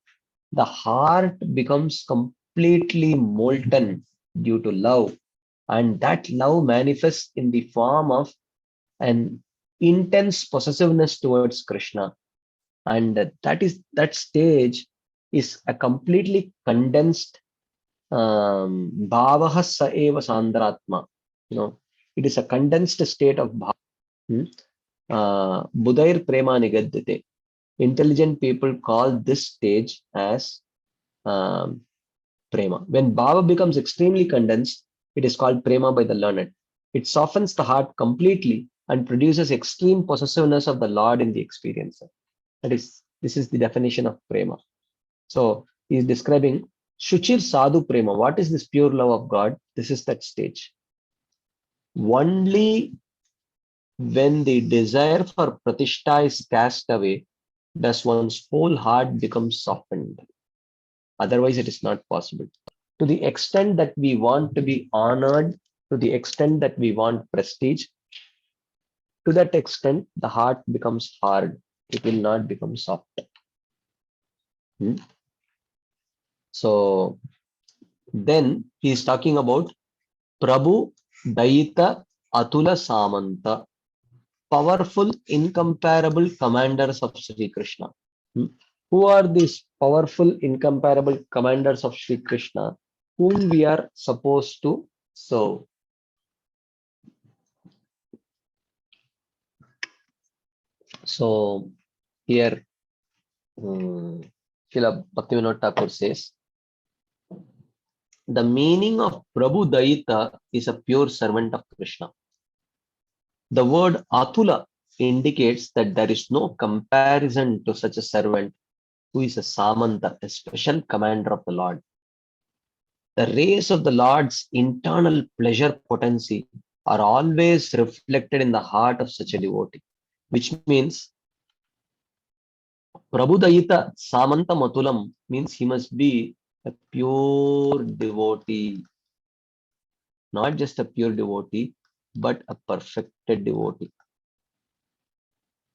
the heart becomes completely molten due to love, and that love manifests in the form of an intense possessiveness towards Krishna, and that stage is a completely condensed bhavaha sa eva sandratma. It is a condensed state of bhava. Budhair prema nigadyate. Intelligent people call this stage as prema. When bhava becomes extremely condensed, it is called prema by the learned. It softens the heart completely and produces extreme possessiveness of the Lord in the experiencer. This is the definition of prema. So he is describing Shuchir Sadhu Prema. What is this pure love of God? This is that stage. Only when the desire for Pratishta is cast away does one's whole heart become softened. Otherwise, it is not possible. To the extent that we want to be honored, to the extent that we want prestige, to that extent, the heart becomes hard. It will not become soft. So then he is talking about Prabhu Daita Atula Samanta, powerful, incomparable commanders of Sri Krishna. Who are these powerful, incomparable commanders of Sri Krishna whom we are supposed to serve? So here Srila Bhaktivinoda Thakur says, the meaning of Prabhu Daita is a pure servant of Krishna. The word Atula indicates that there is no comparison to such a servant who is a Samanta, a special commander of the Lord. The rays of the Lord's internal pleasure potency are always reflected in the heart of such a devotee, which means Prabhudayita Samanta Matulam means he must be a pure devotee, not just a pure devotee, but a perfected devotee.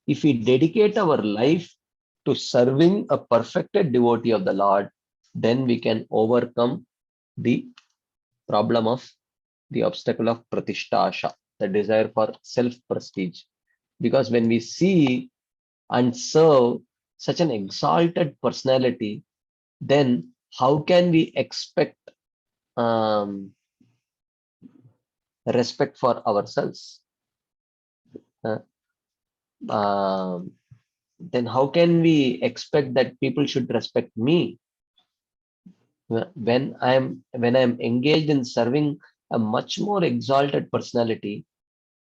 If we dedicate our life to serving a perfected devotee of the Lord, then we can overcome the problem of the obstacle of Pratishtasha, the desire for self-prestige. Because when we see and serve such an exalted personality, then how can we expect respect for ourselves? Then how can we expect that people should respect me? When I'm engaged in serving a much more exalted personality,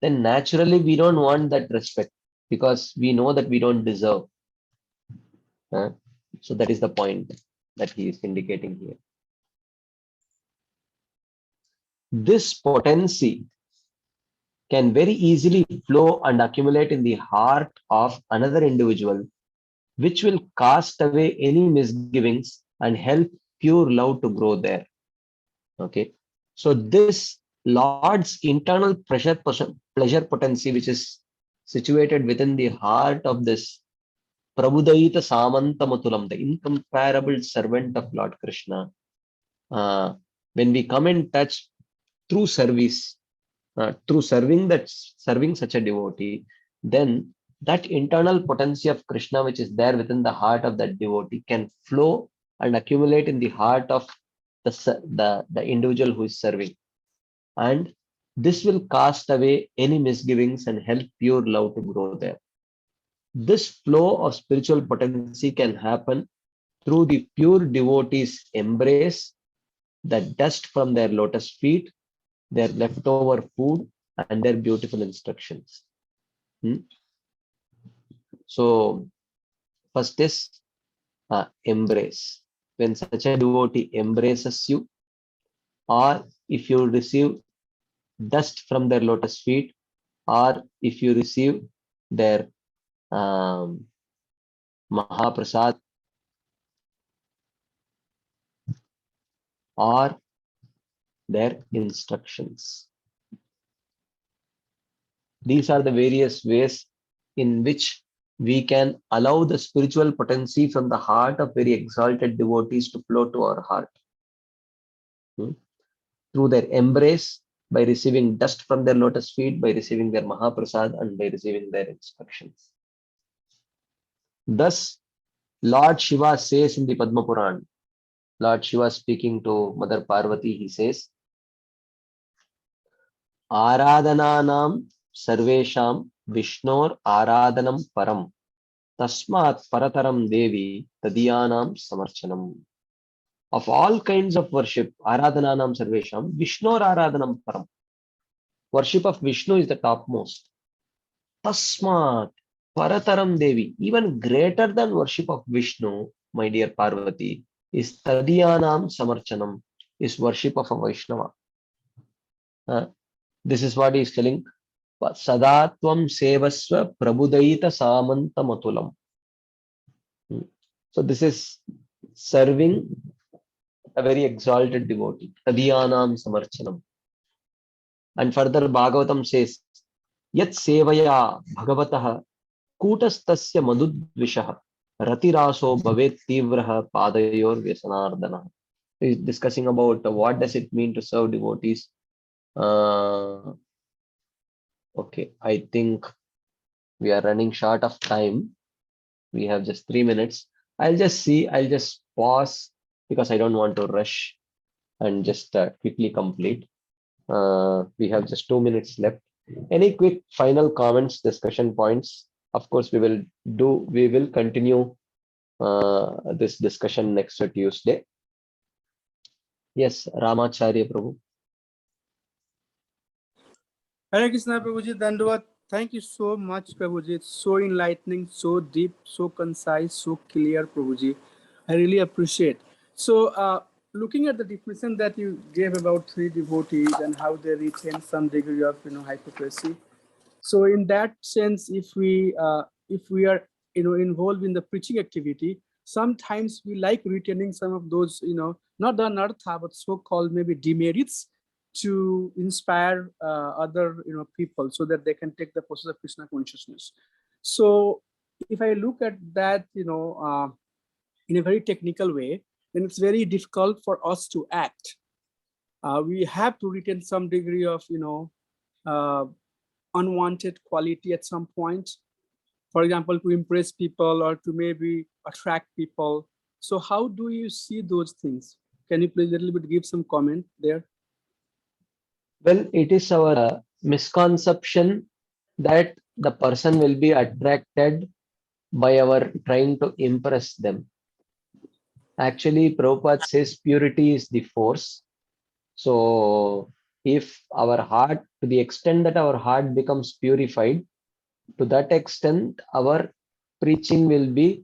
then naturally we don't want that respect because we know that we don't deserve. So that is the point that he is indicating here. This potency can very easily flow and accumulate in the heart of another individual, which will cast away any misgivings and help pure love to grow there. Okay, so this Lord's internal pleasure potency, which is situated within the heart of this Prabhudaita Samantamatulam, the incomparable servant of Lord Krishna. When we come in touch through service, through serving such a devotee, then that internal potency of Krishna, which is there within the heart of that devotee, can flow and accumulate in the heart of the individual who is serving. And this will cast away any misgivings and help pure love to grow there. This flow of spiritual potency can happen through the pure devotees' embrace, the dust from their lotus feet, their leftover food, and their beautiful instructions. So, first is embrace. When such a devotee embraces you, or if you receive dust from their lotus feet, or if you receive their Mahaprasad, or their instructions. These are the various ways in which we can allow the spiritual potency from the heart of very exalted devotees to flow to our heart. Through their embrace, by receiving dust from their lotus feet, by receiving their Mahaprasad, and by receiving their instructions. Thus, Lord Shiva says in the Padma Puran, Lord Shiva speaking to Mother Parvati, he says, Aradhananam sarvesham Vishnor Aradhanam param tasmat parataram devi tadiyanam samarchanam. Of all kinds of worship, Aradhananam sarvesham Vishnor Aradhanam param. Worship of Vishnu is the topmost. Tasmat parataram devi, even greater than worship of Vishnu, my dear Parvati, is tadiyanam samarchanam, is worship of a Vaishnava. This is what he is telling. Sadatvam sevasva prabudaita samanta matulam. So this is serving a very exalted devotee. Tadiyanam samarchanam. And further Bhagavatam says, Yat sevaya bhagavatah kutastasya madudvishah ratiraso bhavet tivraha padayor vyasanardana. He is discussing about what does it mean to serve devotees. Okay, I think we are running short of time. We have just 3 minutes. I'll just pause because I don't want to rush and just quickly complete. We have just 2 minutes left. Any quick final comments, discussion points? Of course, we will continue this discussion next Tuesday. Yes, Ramacharya Prabhu. Hare Krishna Prabhuji, Dandavad. Thank you so much, Prabhuji. It's so enlightening, so deep, so concise, so clear, Prabhuji. I really appreciate. So, looking at the definition that you gave about three devotees and how they retain some degree of hypocrisy. So, in that sense, if we are involved in the preaching activity, sometimes we like retaining some of those not the anartha but so-called maybe demerits to inspire other people so that they can take the process of Krishna consciousness. So if I look at that in a very technical way, then it's very difficult for us to act. We have to retain some degree of unwanted quality at some point, for example, to impress people or to maybe attract people. So how do you see those things? Can you please a little bit give some comment there? Well, it is our misconception that the person will be attracted by our trying to impress them. Actually, Prabhupada says purity is the force. So if our heart, to the extent that our heart becomes purified, to that extent our preaching will be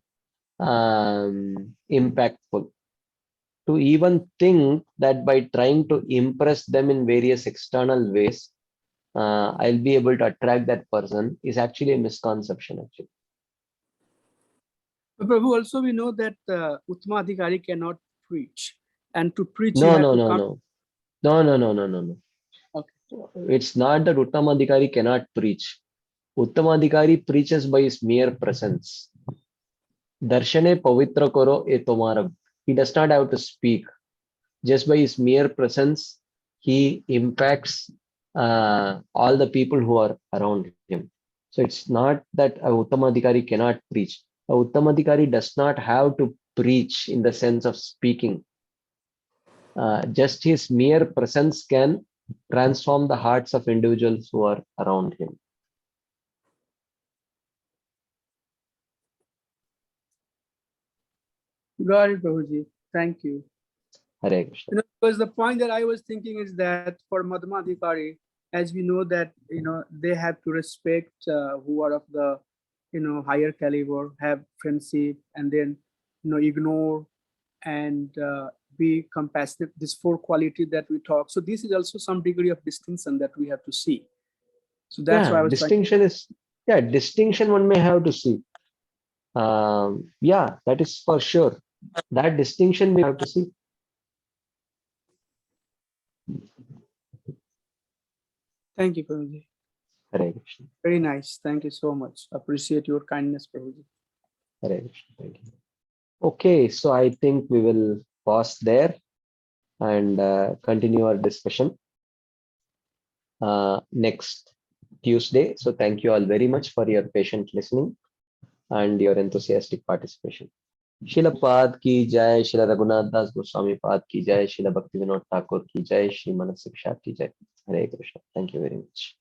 impactful. To even think that by trying to impress them in various external ways, I'll be able to attract that person is actually a misconception. Actually, But Prabhu, also we know that Uttama Adhikari cannot preach, and to preach no. Okay. It's not that Uttama Adhikari cannot preach. Uttama Adhikari preaches by his mere presence. Darshane pavitra karo e tomara. He does not have to speak. Just by his mere presence, he impacts all the people who are around him. So it's not that a Uttamadhikari cannot preach. A Uttamadhikari does not have to preach in the sense of speaking. Just his mere presence can transform the hearts of individuals who are around him. Got it, Prabhuji. Thank you. Hare Krishna. Because the point that I was thinking is that for Madhyamadhikari, as we know that, they have to respect who are of the, higher caliber, have friendship, and then, ignore and be compassionate. This four quality that we talk. So this is also some degree of distinction that we have to see. So that's why I was distinction distinction one may have to see. That is for sure. That distinction we have to see. Thank you, Prabhuji. Hare Krishna. Very nice. Thank you so much. Appreciate your kindness, Prabhuji. Hare Krishna. Thank you. Okay, so I think we will pause there and continue our discussion next Tuesday. So thank you all very much for your patient listening and your enthusiastic participation. Srila Pad ki jai, Srila Raghunath Das Goswami Pad ki jai, Srila Bhakti Vinod Thakur ki jai, Shri Manah Siksa ki jai. Hare Krishna. Thank you very much.